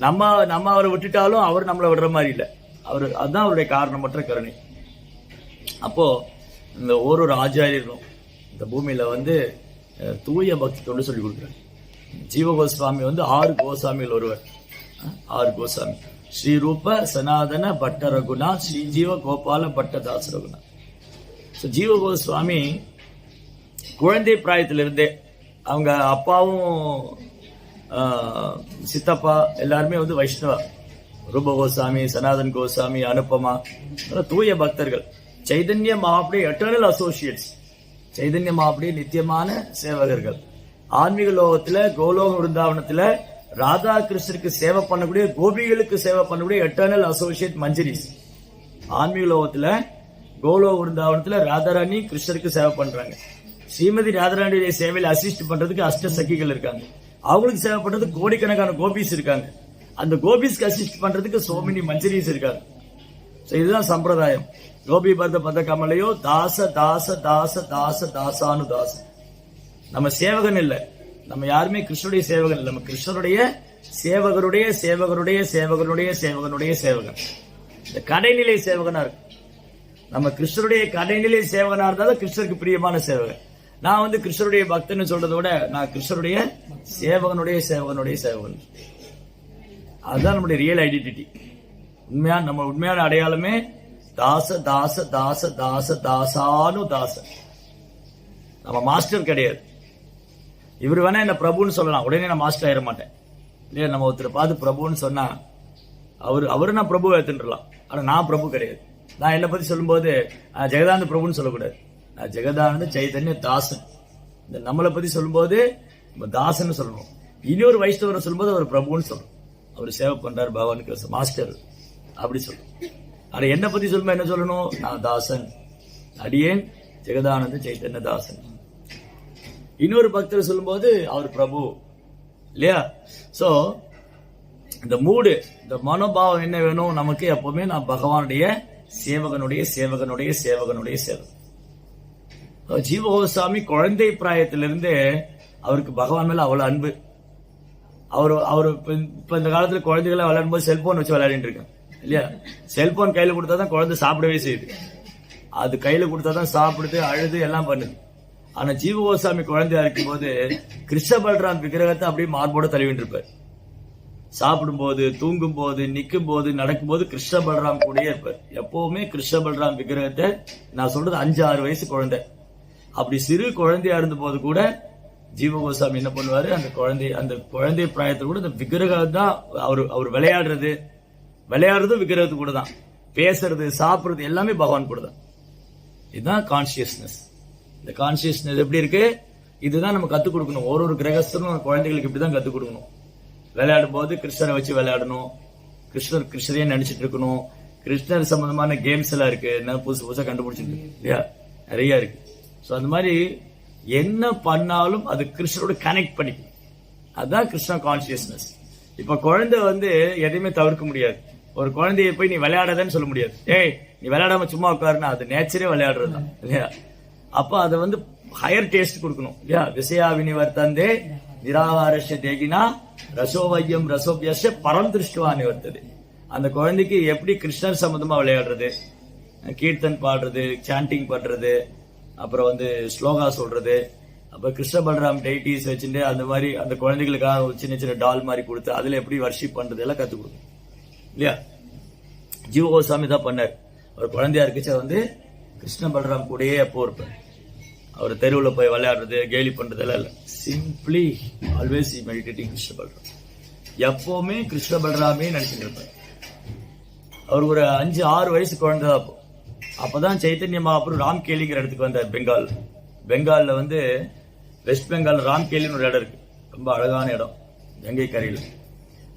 நம்ம அவரை விட்டுட்டாலும் அவர் நம்மளை விடுற மாதிரி இல்லை. அவர் அதுதான் அவருடைய காரணமற்ற கருணை. அப்போ இந்த ஒரு ஆச்சாரியர்களும் இந்த பூமியில வந்து தூய பக்தி தொண்டு சொல்லி கொடுக்குறாரு. ஜீவ கோஸ்வாமி வந்து 6 கோசாமிகள் ஒருவர். 6 கோசாமி: ஸ்ரீரூப சனாதன பட்ட ரகுணா, ஸ்ரீஜீவ கோபால பட்டதாச ரகுணா. ஜீவ கோஸ்வாமி குழந்தை பிராயத்திலிருந்தே, அவங்க அப்பாவும் சித்தப்பா எல்லாருமே வந்து வைஷ்ணவா. ரூப கோசாமி, சனாதன் கோசாமி, அனுப்பமா, தூய பக்தர்கள். சைதன்ய மகாபடி எட்டர்னல் அசோசியேட்ஸ், சைதன்ய மகாபடி நித்தியமான சேவகர்கள். ஆன்மீக லோகத்துல கோலோக விருந்தாவனத்துல ராதா கிருஷ்ணருக்கு சேவை பண்ணக்கூடிய, கோபிகளுக்கு சேவை பண்ணக்கூடிய எட்டர்னல் அசோசியேட் மஞ்சரிஸ். ஆன்மீக லோகத்துல கோலோக விருந்தாவனத்துல ராதாராணி கிருஷ்ணருக்கு சேவை பண்றாங்க. ஸ்ரீமதி ராதாராணியுடைய சேவையில் அசிஸ்ட் பண்றதுக்கு அஷ்ட சகிகள் இருக்காங்க. அவங்களுக்கு சேவை பண்றதுக்கு கோடிக்கணக்கான கோபிஸ் இருக்காங்க. அந்த கோபிஸ்க்கு அசிஸ்ட் பண்றதுக்கு சோமினி மஞ்சரிஸ் இருக்காங்க. இதுதான் சம்பிரதாயம். கோபி பத பத கமலையோ தாச தாச தாச தாச தாசானு தாச. நம்ம சேவகன் இல்லை, நம்ம யாருமே கிருஷ்ணனுடைய சேவகன் இல்லை. நம்ம கிருஷ்ணருடைய சேவகருடைய சேவகருடைய சேவகனுடைய சேவகனுடைய சேவகன். இந்த கடைநிலை சேவகனா இருக்கு. நம்ம கிருஷ்ணருடைய கடைநிலை சேவகனா இருந்தாலும் கிருஷ்ணருக்கு பிரியமான சேவகன். நான் வந்து கிருஷ்ணருடைய பக்தன்னு சொல்றதை விட நான் கிருஷ்ணருடைய சேவகனுடைய சேவகனுடைய சேவகன். அதுதான் நம்முடைய ரியல் ஐடென்டிட்டி. நம்ம உண்மையான அடையாளமே தாச தாச தாச தாச தாசானு தாச. நம்ம மாஸ்டர் கிடையாது. இவர் வேணா என்ன பிரபுன்னு சொல்லலாம், உடனே நான் மாஸ்டர் ஆயிட மாட்டேன் இல்லையா. நம்ம ஒருத்தர் பார்த்து பிரபுன்னு சொன்னா அவரு நான் பிரபு ஏத்துலாம். ஆனா நான் பிரபு கிடையாது. நான் என்னை பத்தி சொல்லும்போது ஜெகதானந்த பிரபுன்னு சொல்லக்கூடாது. நான் ஜெகதானந்த சைதன்ய தாசன். இந்த நம்மளை பத்தி சொல்லும்போது நம்ம தாசன் சொல்லணும். இன்னொரு வைஷ்ணவரை சொல்லும்போது அவர் பிரபுன்னு சொல்லணும். அவர் சேவை பண்றாரு பகவானுக்கு, மாஸ்டர் அப்படி சொல்லணும். ஆனா என்னை பத்தி சொல்லும்போது என்ன சொல்லணும், நான் தாசன், அடியேன் ஜெகதானந்த சைதன்ய தாசன். இன்னொரு பக்தர் சொல்லும்போது அவர் பிரபு இல்லையா. சோ இந்த மூடு, இந்த மனோபாவம் என்ன வேணும் நமக்கு, எப்பவுமே நான் பகவானுடைய சேவகனுடைய சேவகனுடைய சேவகனுடைய சேவகன். ஜீவ கோஸ்வாமி குழந்தை பிராயத்திலிருந்து அவருக்கு பகவான் மேல அவ்வளவு அன்பு. அவரு இப்ப இந்த காலத்துல குழந்தைகளை விளையாடும் போது செல்போன் வச்சு விளையாடிட்டு இருக்காங்க இல்லையா. செல்போன் கையில கொடுத்தாதான் குழந்தை சாப்பிடவே செய்யுது. அது கையில கொடுத்தாதான் சாப்பிடுது, அழுது, எல்லாம் பண்ணுது. ஆனா ஜீவ கோஸ்வாமி குழந்தையா இருக்கும் போது கிருஷ்ண பல்ராம் விக்கிரகத்தை அப்படியே மார்போட தழுவிட்டு இருப்பார். சாப்பிடும் போது, தூங்கும் போது, நிற்கும் போது, நடக்கும் போது கிருஷ்ண பல்ராம் கூடயே இருப்பார். எப்பவுமே கிருஷ்ண பல்ராம் விக்கிரகத்தை, நான் சொல்றது 5-6 வயசு குழந்தை, அப்படி சிறு குழந்தையா இருந்த போது கூட ஜீவ கோஸ்வாமி என்ன பண்ணுவாரு, அந்த குழந்தை பிராயத்தில் கூட இந்த விக்கிரகம் தான் அவர் விளையாடுறது விக்கிரகத்து கூட தான், பேசுறது, சாப்பிடுறது எல்லாமே பகவான் கூட தான். இதுதான் கான்சியஸ்னஸ். இந்த கான்சியஸ்னஸ் எப்படி இருக்கு, இதுதான் நம்ம கத்துக் கொடுக்கணும். ஒரு கிரகஸ்தரும் குழந்தைகளுக்கு இப்படிதான் கத்துக் கொடுக்கணும். விளையாடும் போது கிருஷ்ணரை வச்சு விளையாடணும், கிருஷ்ணரையே நினைச்சிட்டு இருக்கணும். கிருஷ்ணர் சம்பந்தமான கேம்ஸ் எல்லாம் இருக்கு, என்ன புதுசா கண்டுபிடிச்சிருக்கு இல்லையா, நிறைய இருக்கு. ஸோ அந்த மாதிரி என்ன பண்ணாலும் அது கிருஷ்ணரோட கனெக்ட் பண்ணிக்கும். அதுதான் கிருஷ்ண கான்சியஸ்னஸ். இப்ப குழந்தை வந்து எதையுமே தவிர்க்க முடியாது. ஒரு குழந்தைய போய் நீ விளையாடாதன்னு சொல்ல முடியாது. ஏய் நீ விளையாடாம சும்மா உட்காருன்னா அது நேச்சரே விளையாடுறதுதான் இல்லையா. அப்ப அதை வந்து ஹையர் டேஸ்ட் கொடுக்கணும் இல்லையா. விஷயா வினிவர்த்தந்தே நிராகாரஸ்ய தேகினா ரசோவையம் ரசோபியஸ்ய பரம் திருஷ்டுவா நிவர்த்தது. அந்த குழந்தைக்கு எப்படி கிருஷ்ணர் சம்பந்தமா விளையாடுறது, கீர்த்தன் பாடுறது, சாண்டிங் பண்றது, அப்புறம் வந்து ஸ்லோகா சொல்றது, அப்ப கிருஷ்ண பல்ராம் டைட்டிஸ் வச்சுட்டு அந்த மாதிரி அந்த குழந்தைகளுக்காக சின்ன சின்ன டால் மாதிரி கொடுத்து அதுல எப்படி வர்ஷிப் பண்றது எல்லாம் கத்துக் கொடுக்கணும் இல்லையா. ஜீவ கோஸ்வாமி தான் பண்ணார். அவர் குழந்தையா இருக்குச்சு வந்து கிருஷ்ண பலராம் கூடயே அப்போ இருப்பார். அவர் தெருவில் போய் விளையாடுறது கேலி பண்றதெல்லாம் இல்லை. Simply always meditating Krishna Balram. எப்பவுமே கிருஷ்ண பலராமே நினைச்சிட்டு இருப்பார். அவர் ஒரு 5-6 வயசு குழந்தை தான். அப்பதான் சைத்தன்ய மகாபிரபு ராம்கேலிங்கிற இடத்துக்கு வந்தார். பெங்கால்ல வந்து வெஸ்ட் பெங்கால் ராம்கேலின்னு ஒரு இடம் இருக்கு. ரொம்ப அழகான இடம், கங்கை கரையில்.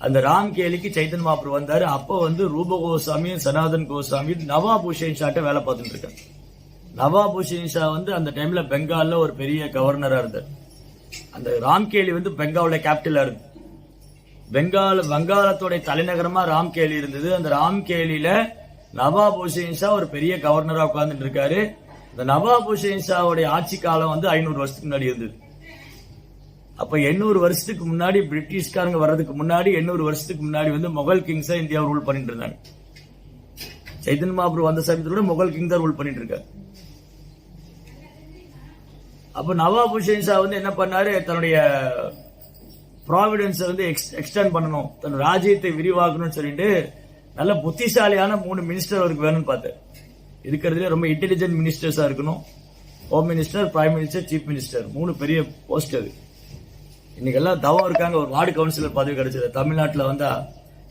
அந்த ராம்கேலிக்கு சைத்தன்ய மகாபிரபு வந்தாரு. அப்போ வந்து ரூப கோஸ்வாமி, சனாதன் கோஸ்வாமி, நவாப் ஹுசைன் ஷாட்ட வேலை பார்த்துட்டு இருக்காங்க. நவாப் ஹுசைன் ஷா வந்து அந்த டைம்ல பெங்கால்ல ஒரு பெரிய கவர்னரா இருந்தார். அந்த ராம்கேலி வந்து பெங்காலோட கேபிட்டலா இருந்து, வங்காளத்தோட தலைநகரமா ராம்கேலி இருந்தது. அந்த ராம்கேலியில நவாப் ஹுசைன் ஷா ஒரு பெரிய கவர்னரா உட்கார்ந்துட்டு இருக்காரு. இந்த நவாப் ஹுசைன் ஷாவுடைய ஆட்சி காலம் வந்து 500 வருஷத்துக்கு முன்னாடி இருந்தது. அப்ப 800 வருஷத்துக்கு முன்னாடி பிரிட்டிஷ்காரங்க வர்றதுக்கு முன்னாடி 800 வருஷத்துக்கு முன்னாடி வந்து முகல் கிங்ஸா இந்தியா ரூல் பண்ணிட்டு இருந்தாங்க. சைத்தன்ய மகாபிரபு வந்த சமயத்தோட முகல் கிங் தான் ரூல் பண்ணிட்டு இருக்காரு. அப்ப நவாப் ஹுசைன் ஷா வந்து என்ன பண்ணாரு, தன்னுடைய ப்ராவிடன்ஸ் வந்து எக்ஸ்டெண்ட் பண்ணணும், தன் ராஜ்யத்தை விரிவாக்கணும்னு சொல்லிட்டு நல்ல புத்திசாலியான 3 மினிஸ்டர் அவருக்கு வேணும்னு பார்த்தார். இருக்கிறதுல ரொம்ப இன்டெலிஜென்ட் மினிஸ்டர்ஸா இருக்கணும். Home minister, prime minister, chief minister, 3 பெரிய போஸ்ட் அது. இன்னைக்கு எல்லாம் தவம் இருக்காங்க. ஒரு வார்டு கவுன்சிலர் பதவி கிடைச்சது. தமிழ்நாட்டில் வந்தா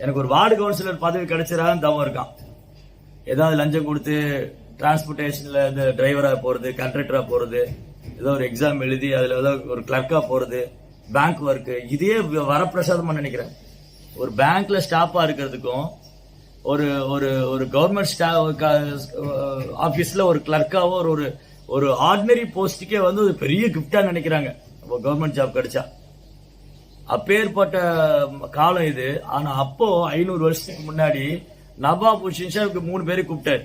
எனக்கு ஒரு வார்டு கவுன்சிலர் பதவி கிடைச்சிடான்னு தவம் இருக்கான். ஏதாவது லஞ்சம் கொடுத்து டிரான்ஸ்போர்டேஷன்ல இந்த டிரைவரா போறது, கண்ட்ராக்டரா போறது, ஏதோ ஒரு எக்ஸாம் எழுதி அதுல ஏதோ ஒரு கிளர்க்கா போறது, பேங்க் ஒர்க், இதே வரப்பிரசாதமா நினைக்கிறேன். ஒரு பேங்க்ல ஸ்டாஃபா இருக்கிறதுக்கும் ஒரு ஒரு ஒரு கவர்மெண்ட் ஆபீஸ்ல ஒரு கிளர்க்காவோ ஒரு ஆர்டினரி போஸ்டுக்கே வந்து ஒரு பெரிய கிஃப்டா நினைக்கிறாங்க கவர்மெண்ட் ஜாப் கிடைச்சா. அப்பேற்பட்ட காலம் இது. ஆனா அப்போ 500 வருஷத்துக்கு முன்னாடி நவாப் ஹுசைன் ஷா 3 பேரை கூப்பிட்டாரு.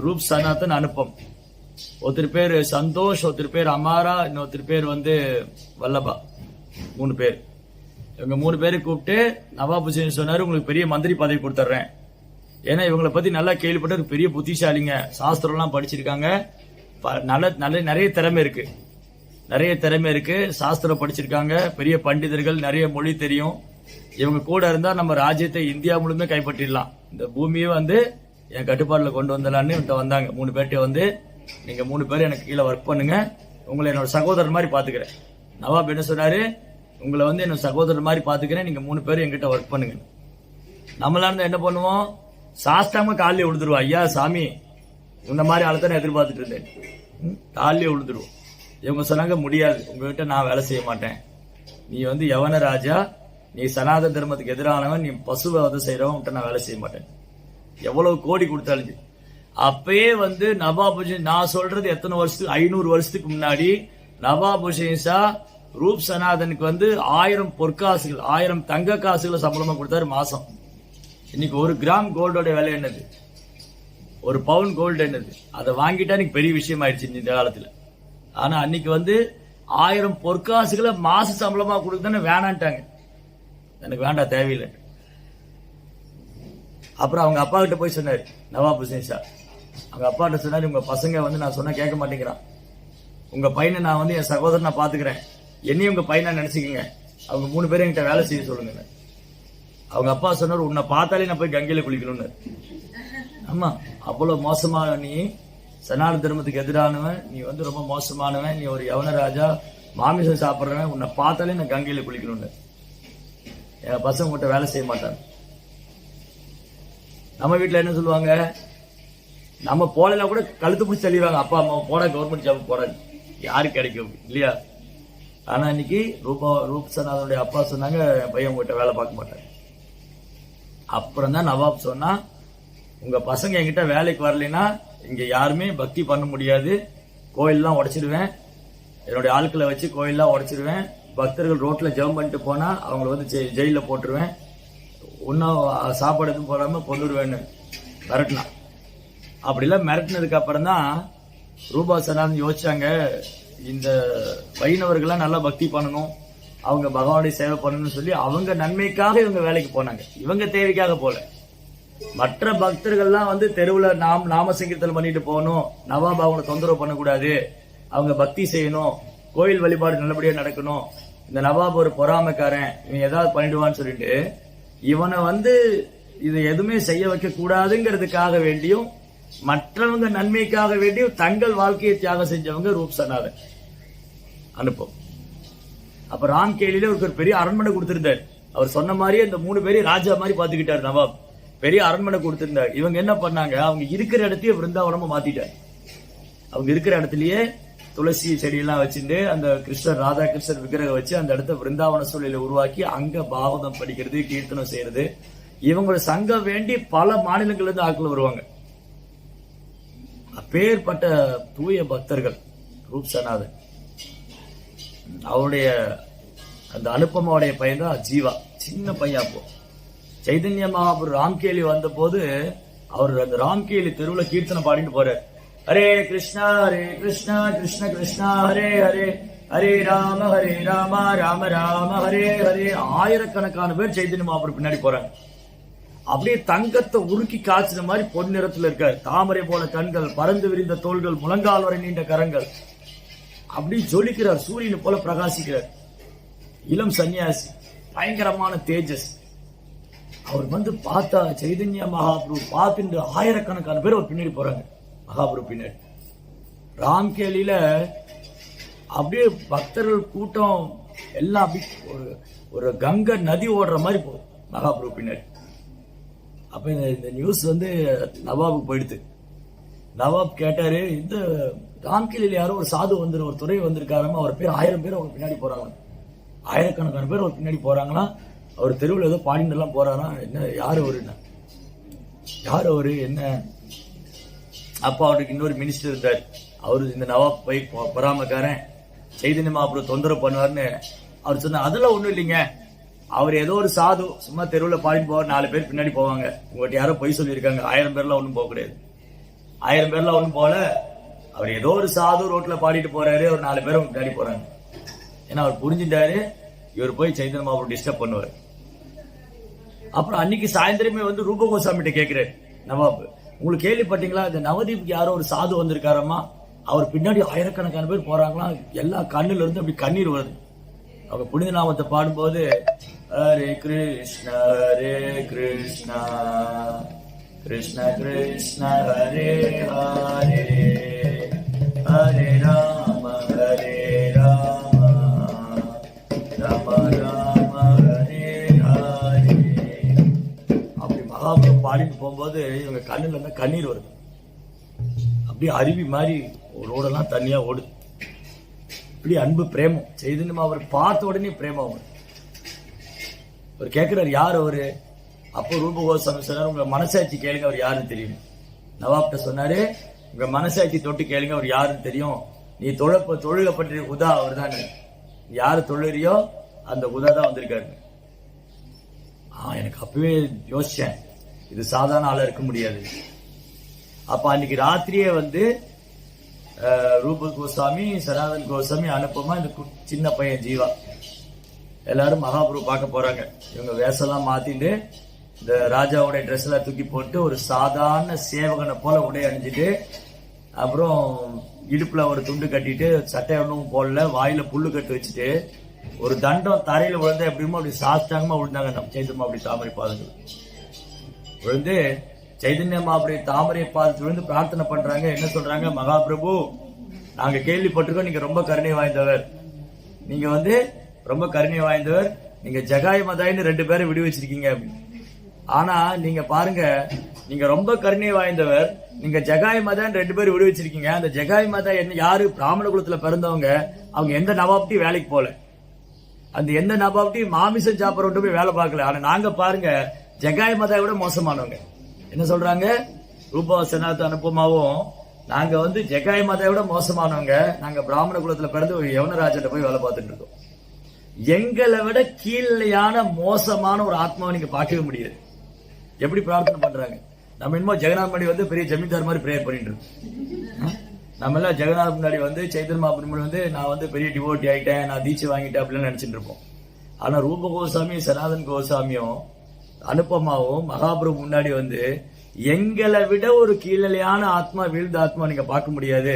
ரூப், சனாதன், அனுப்பம். ஒருத்தர் பேர் சந்தோஷ், ஒருத்தர் பேர் அமாரா, இன்னொருத்தர் பேர் வந்து வல்லபா. 3 பேர். இவங்க 3 பேரை கூப்பிட்டு நவாப் ஹுசைன் சொன்னாரு, உங்களுக்கு பெரிய மந்திரி பதவி கொடுத்துட்றேன். ஏன்னா இவங்களை பத்தி நல்லா கேள்விப்பட்ட பெரிய புத்திசாலிங்க, சாஸ்திரம் எல்லாம் படிச்சிருக்காங்க, நிறைய திறமை இருக்கு, சாஸ்திரம் படிச்சிருக்காங்க, பெரிய பண்டிதர்கள், நிறைய மொழி தெரியும். இவங்க கூட இருந்தா நம்ம ராஜ்யத்தை இந்தியா முழுமே கைப்பற்றிடலாம், இந்த பூமியை வந்து என் கட்டுப்பாடுல கொண்டு வந்தலான்னு வந்தாங்க. 3 பேர்ட்ட வந்து நீங்க 3 பேரும் எனக்கு கீழே ஒர்க் பண்ணுங்க, உங்களை என்னோட சகோதரர் மாதிரி பாத்துக்கிறேன். நவாப் என்ன சொன்னாரு, உங்களை வந்து என்னோட சகோதரர் மாதிரி பாத்துக்கிறேன், நீங்க 3 பேரும் என்கிட்ட ஒர்க் பண்ணுங்க. நம்மளா இருந்தா என்ன பண்ணுவோம், சாஸ்தாம காலையில விழுந்துருவோம். ஐயா சாமி, இந்த மாதிரி ஆளத்தான் எதிர்பார்த்துட்டு இருந்தேன், காலையில விழுந்துருவோம். இவங்க சொன்னாங்க, முடியாது, உங்ககிட்ட நான் வேலை செய்ய மாட்டேன், நீ வந்து யவன ராஜா, நீ சனாதன தர்மத்துக்கு எதிரானவன், நீ பசுவை வதை செய்யறவன், நான் வேலை செய்ய மாட்டேன். எவ்வளவு கோடி கொடுத்தாலும். அப்பயே வந்து நவாப் ஹுசைன், நான் சொல்றது எத்தனை வருஷத்துக்கு, 500 வருஷத்துக்கு முன்னாடி நவாப் ஹுசைன் ஷா ரூப் சனாதனுக்கு வந்து 1000 பொற்காசுகள், 1000 தங்க காசுகளை சம்பளமா கொடுத்தாரு மாசம். இன்னைக்கு 1 கிராம் கோல்டோட விலை என்னது, 1 பவுன் கோல்டு என்னது, அதை வாங்கிட்டா எனக்கு பெரிய விஷயம் ஆயிடுச்சு இந்த காலத்துல. ஆனா அன்னைக்கு வந்து 1000 பொற்காசுகளை மாச சம்பளமா கொடுக்குதானே வேணான்ட்டாங்க. எனக்கு வேண்டாம், தேவையில்லை. அப்புறம் அவங்க அப்பா கிட்ட போய் சொன்னாரு நவாப் ஹுசைன் ஷா. அவங்க அப்பா கிட்ட சொன்னாரு, உங்க பசங்க வந்து நான் சொன்னா கேட்க மாட்டேங்கிறான், உங்க பையனை நான் வந்து என் சகோதரன் நான் பாத்துக்கிறேன், என்னையும் உங்க பையனா நினைச்சுக்கங்க, அவங்க 3 பேரும் என்கிட்ட வேலை செய்ய சொல்லுங்க. அவங்க அப்பா சொன்னார், உன்னை பார்த்தாலே நான் போய் கங்கையில குளிக்கணும்னு. ஆமா, அவ்வளவு மோசமான நீ, சனாதன தர்மத்துக்கு எதிரானவன், நீ வந்து ரொம்ப மோசமானவன், நீ ஒரு யவன ராஜா, மாமிசம் சாப்பிட்றவன், உன்னை பார்த்தாலே நான் கங்கையில குளிக்கணும்னு. என் பசங்க கிட்ட வேலை செய்ய மாட்டாங்க. நம்ம வீட்டுல என்ன சொல்லுவாங்க, நம்ம போடலாம் கூட கழுத்து பிடிச்சி தள்ளிடுவாங்க, அப்பா அம்மா போட, கவர்மெண்ட் ஜாப் போட, யாரு கிடைக்கும் இல்லையா. ஆனா இன்னைக்கு ரூப் சனாதனுடைய அப்பா சொன்னாங்க, என் பையன் உங்ககிட்ட வேலை பார்க்க மாட்டாங்க. அப்புறம் தான் நவாப் சொன்னா, உங்க பசங்க என்கிட்ட வேலைக்கு வரலைன்னா இங்க யாருமே பக்தி பண்ண முடியாது, கோயில்லாம் உடைச்சிடுவேன், என்னுடைய ஆட்களை வச்சு கோயில்லாம் உடைச்சிடுவேன், பக்தர்கள் ரோட்ல ஜெபம் பண்ணிட்டு போனா அவங்களை வந்து ஜெயில போட்டுருவேன், இன்னும் சாப்பாடு எதுவும் போடாம கொண்டுடுவேன்னு மிரட்டினான். அப்படிலாம் மிரட்டினதுக்கு அப்புறம் தான் ரூபா சனாதன் யோசிச்சாங்க, இந்த வைணவர்கள்லாம் நல்லா பக்தி பண்ணணும், அவங்க பகவானுடைய சேவை பண்ணணும்னு சொல்லி அவங்க நன்மைக்காக இவங்க வேலைக்கு போனாங்க, இவங்க தேவைக்காக போல. மற்ற பக்தர்கள்லாம் வந்து தெருவுல நாம சங்கீர்த்தனம் பண்ணிட்டு போகணும், நவாப் அவங்களை தொந்தரவு பண்ணக்கூடாது, அவங்க பக்தி செய்யணும், கோயில் வழிபாடு நல்லபடியா நடக்கணும், இந்த நவாப் ஒரு பொறாமைக்காரன், இவன் ஏதாவது பண்ணிடுவான்னு சொல்லிட்டு இவனை வந்து இதை எதுவுமே செய்ய வைக்க கூடாதுங்கிறதுக்காக வேண்டியும் மற்றவங்க நன்மைக்காக வேண்டியும் தங்கள் வாழ்க்கையை தியாகம் செஞ்சவங்க ரூப் சனாதன் அனுப்பம். அப்ப ராம்கேலியில ஒரு பெரிய அரண்மனை கொடுத்திருந்தார். அவர் சொன்ன மாதிரியே இந்த 3 பேரையும் ராஜா மாதிரி பாத்துக்கிட்டார் நவாப். பெரிய அரண்மனை கொடுத்திருந்தார். இவங்க என்ன பண்ணாங்க, அவங்க இருக்கிற இடத்தையே விருந்தாவனமா மாத்திட்டார். அவங்க இருக்கிற இடத்துலயே துளசி செடியெல்லாம் வச்சுட்டு அந்த கிருஷ்ணர் ராதா கிருஷ்ணர் விக்கிரகம் வச்சு அந்த இடத்த விருந்தாவன சூழலை உருவாக்கி அங்க பாகவதம் படிக்கிறது, கீர்த்தனம் செய்யறது. இவங்களோட சங்கம் வேண்டி பல மாநிலங்கள்ல இருந்து ஆட்கள் வருவாங்க. அப்பேற்பட்ட தூய பக்தர்கள் ரூப் சனாதன். அவருடைய அந்த அனுப்பமாவுடைய பையன் தான் ஜீவா, சின்ன பையன். அப்போ சைதன்ய மகாபுரு ராம்கேலி வந்த போது அவர் அந்த ராம்கேலி தெருவுல கீர்த்தனை பாடிட்டு போறார். ஹரே கிருஷ்ணா கிருஷ்ண கிருஷ்ணா ஹரே ஹரே, ஹரே ராம ராம ராம ஹரே ஹரே. ஆயிரக்கணக்கான பேர் சைதன்ய மகாபுரு பின்னாடி போறாங்க. அப்படியே தங்கத்தை உருக்கி காய்ச்சின மாதிரி பொன் நிறத்துல இருக்காரு. தாமரை போல கண்கள், பறந்து விரிந்த தோள்கள், முழங்கால் வரை நீண்ட கரங்கள். அப்படி ஜொலிக்கிறார், சூரியனை போல பிரகாசிக்கிறார். இளம் சன்னியாசி, பயங்கரமான தேஜஸ். அவர் வந்து பார்த்தா சைதன்ய மகாபுரு பார்த்துட்டு ஆயிரக்கணக்கான பேர் அவர் பின்னாடி போறாங்க. மகாபுரு பின்னாடி ராம்கேலியில அப்படியே பக்தர்கள் கூட்டம் எல்லாம் அப்படி ஒரு கங்கை நதி ஓடுற மாதிரி போகும் மகாபுரு பின்னாடி. அப்ப இந்த நியூஸ் வந்து நவாபுக்கு போயிடுது. நவாப் கேட்டாரு, இந்த ராம்கேலியில யாரோ ஒரு சாது வந்து ஒரு துறை வந்திருக்காருமா, அவர் பேர் 1000 பேர் அவங்க பின்னாடி போறாங்க. ஆயிரக்கணக்கான பேர் அவர் பின்னாடி போறாங்களா. அவர் தெருவில் ஏதோ பாடிட்டு எல்லாம் போறாரா. என்ன யாரு அவரு என்ன? அப்ப அவருக்கு இன்னொரு மினிஸ்டர் இருந்தார். அவரு இந்த நவாப் போய் பொறாமக்காரன் சைதன்ய மகாபுரு தொந்தரவு பண்ணுவார்னு அவர் சொன்னார். அதெல்லாம் ஒண்ணும் இல்லைங்க, அவர் ஏதோ ஒரு சாது சும்மா தெருவில் பாடிட்டு போவார், 4 பேர் பின்னாடி போவாங்க. உங்கள்கிட்ட யாரோ பொய் சொல்லியிருக்காங்க, 1000 பேர்லாம் ஒன்றும் போக கிடையாது. 1000 பேர்லாம் ஒன்றும் போல, அவர் ஏதோ ஒரு சாது ரோட்ல பாடிட்டு போறாரு, ஒரு 4 பேரும் பின்னாடி போறாங்க. ஏன்னா அவர் புரிஞ்சுட்டாரு, இவர் போய் சைதன்ய மகாபுரு டிஸ்டர்ப் பண்ணுவார். அப்புறம் அன்னைக்கு சாயந்தரமே வந்து ரூப கோசாமிட்ட கேட்கிறாரு நவாப், உங்களுக்கு கேள்விப்பட்டீங்களா, இந்த நவதீப்க்கு யாரோ ஒரு சாது வந்திருக்காரம்மா, அவர் பின்னாடி ஆயிரக்கணக்கான பேர் போறாங்களாம், எல்லா கண்ணுல இருந்து அப்படி கண்ணீர் வருது. அவங்க புனித நாமத்தை பாடும்போது ஹரே கிருஷ்ணா கிருஷ்ண கிருஷ்ண ஹரே ஹரே, ஹரே ராம ராம ராம ஹரே ஹரே. அப்படி மகாபுரு பாடிட்டு போகும்போது இவங்க கண்ணுல இருந்து கண்ணீர் வருது. அப்படியே அருவி மாதிரி ரோடெல்லாம் தண்ணியா ஓடுது. இப்படி அன்பு பிரேமம். சைதன்யம் அவர் பார்த்த உடனே பிரேமம். அவர் கேட்கிறார், யார் அவரு? அப்போ ரூப கோஸ்வாமி சொன்னார், உங்க மனசாட்சி கேளுங்க, அவர் யாருன்னு தெரியும். நவாப்ட சொன்னாரு, உங்க மனசாட்சி தொட்டு கேளுங்க, அவர் யாருன்னு தெரியும். நீ தொழுகப்பட்ட உதா அவர் தானே, யாரு தொழுறியோ அந்த உதா தான் வந்திருக்காரு. எனக்கு அப்பவே யோசிச்சேன், இது சாதாரண ஆளா இருக்க முடியாது. அப்ப அன்னைக்கு ராத்திரியே வந்து ரூப கோஸ்வாமி, சனாதன் கோஸ்வாமி, அனுப்பமா, இந்த சின்ன பையன் ஜீவா எல்லாரும் மகாபுரு பார்க்க போறாங்க. இவங்க வேஷம்லாம் மாத்திட்டு இந்த ராஜாவுடைய ட்ரெஸ் எல்லாம் தூக்கி போட்டு ஒரு சாதாரண சேவகனை போல உடை அணிஞ்சிட்டு, அப்புறம் இடுப்புல ஒரு துண்டு கட்டிட்டு, சட்டை ஒன்றும் போடல, வாயில புல்லு கட்டு வச்சுட்டு, ஒரு தண்டம் தரையில விழுந்தா எப்படிமோ அப்படி சாஸ்தாங்கமா விழுந்தாங்க. நம்ம சைதன்யம் அப்படி தாமரை பாதங்கள் விழுந்து சைதன்யமா அப்படி தாமரை பாதத்தில் விழுந்து பிரார்த்தனை பண்றாங்க. என்ன சொல்றாங்க, மகாபிரபு, நாங்க கேள்விப்பட்டிருக்கோம், நீங்க ரொம்ப கருணை வாய்ந்தவர், நீங்க வந்து ரொம்ப கருணை வாய்ந்தவர், நீங்க ஜகாய் மதாயின்னு 2 பேரை விடு வச்சிருக்கீங்க. ஆனா நீங்க பாருங்க, நீங்க ரொம்ப கருணை வாய்ந்தவர், நீங்க ஜகாய் மதான் 2 பேர் விடு வச்சிருக்கீங்க. அந்த ஜகாய் மதா என்ன, யாரு பிராமண குலத்துல பிறந்தவங்க, அவங்க எந்த நவாப்டியும் வேலைக்கு போல, அந்த எந்த நவாப்டியும் மாமிசம் சாப்பிட்றவங்க போய் வேலை பார்க்கல. ஆனா நாங்க பாருங்க, ஜகாய் மதாயை விட மோசமானவங்க. என்ன சொல்றாங்க, ரூபா சனாதன் அனுப்பமாவும், நாங்க வந்து ஜகாய் மதாயை விட மோசமானவங்க, நாங்க பிராமண குலத்துல பிறந்து ஒரு யவனராஜன் போய் வேலை பார்த்துட்டு இருக்கோம். எங்களை விட கீழ்நிலையான மோசமான ஒரு ஆத்மாவை நீங்க பார்க்கவே முடியாது. எப்படி பிரார்த்தனை பண்றாங்க. நம்ம என்னமோ ஜெகநாத் மணி வந்து பெரிய ஜமீன்தார் மாதிரி பிரேயர் பண்ணிட்டு இருக்கோம். நம்ம எல்லாம் ஜெகநாத் முன்னாடி வந்து சைதன்ய மகாபிரபு வந்து நான் வந்து பெரிய டிவோட்டி ஆயிட்டேன், நான் தீட்சை வாங்கிட்டேன் அப்படின்னு நினைச்சிட்டு இருப்போம். ஆனா ரூப கோசாமி, சனாதன் கோசாமியும் அனுப்பமாவும் மகாபிரபு முன்னாடி வந்து எங்களை விட ஒரு கீழ்நிலையான ஆத்மா, வீழ்ந்த ஆத்மா நீங்க பார்க்க முடியாது.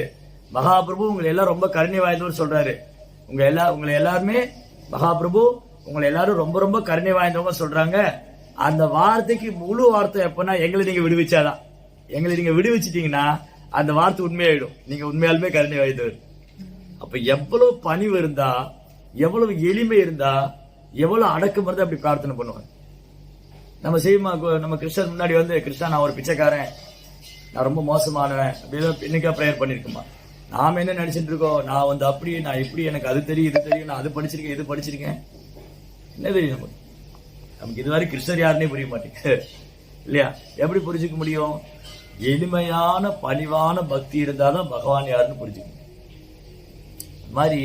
மகாபிரபு உங்களை எல்லாம் ரொம்ப கருணை வாய்ந்தவர் சொல்றாரு. உங்களை எல்லாருமே மகாபிரபு உங்களை எல்லாரும் ரொம்ப ரொம்ப கருணை வாய்ந்தவங்க சொல்றாங்க. அந்த வார்த்தைக்கு முழு வார்த்தை எப்பன்னா எங்களை நீங்க விடுவிச்சாதான். எங்களை நீங்க விடுவிச்சிட்டீங்கன்னா அந்த வார்த்தை உண்மையாயிடும். நீங்க உண்மையாலுமே கருணை வாய்ந்தவர். அப்ப எவ்வளவு பணிவு இருந்தா, எவ்வளவு எளிமை இருந்தா, எவ்வளவு அடக்கம் இருந்தா அப்படி பிரார்த்தனை பண்ணுவாங்க. நம்ம செய்யுமா, நம்ம கிருஷ்ணன் முன்னாடி வந்து கிருஷ்ணா நான் ஒரு பிச்சைக்காரன், நான் ரொம்ப மோசமானவன் அப்படின்னு இன்னைக்கா பிரேயர் பண்ணிருக்குமா? நாம என்ன நினைச்சிட்டு இருக்கோம், நான் வந்து அப்படி நான் இப்படி, எனக்கு அது தெரியும் இது தெரியும், நான் அது படிச்சிருக்கேன் இது படிச்சிருக்கேன். என்ன தெரியும் நமக்கு இதுவரை கிருஷ்ணர் யாருன்னே புரிய மாட்டேங்குது இல்லையா? எப்படி புரிஞ்சுக்க முடியும்? எளிமையான பணிவான பக்தி இருந்தாலும் பகவான் யாருன்னு புரிஞ்சுக்கணும். மாதிரி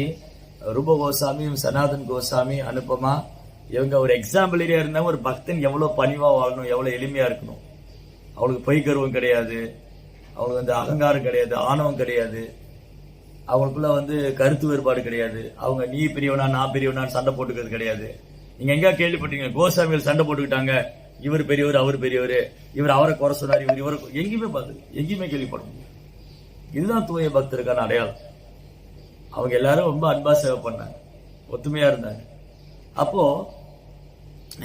ரூப கோசாமி, சனாதன் கோசாமி, அனுபமா இவங்க ஒரு எக்ஸாம்பிள் இருந்தாங்க. ஒரு பக்தன் எவ்வளவு பணிவா வாழணும், எவ்வளவு எளிமையா இருக்கணும். அவளுக்கு பொய் கருவம் கிடையாது, அவங்களுக்கு வந்து அகங்காரம் கிடையாது, ஆணவம் கிடையாது, அவங்களுக்குள்ள வந்து கருத்து வேறுபாடு கிடையாது. அவங்க நீ பெரியவனா நான் பெரியவனான்னு சண்டை போட்டுக்கிறது கிடையாது. நீங்க எங்க கேள்விப்பட்டீங்க கோசாமிகள் சண்டை போட்டுக்கிட்டாங்க, இவர் பெரியவர் அவர் பெரியவர், இவர் அவரை குறை சொன்னார், இவர் இவரை எங்கேயுமே பார்த்து எங்கேயுமே கேள்விப்பட முடியும். இதுதான் தூய பக்தருக்கான அடையாளம். அவங்க எல்லாரும் ரொம்ப அன்பா சேவை பண்ணாங்க, ஒத்துமையா இருந்தாங்க. அப்போ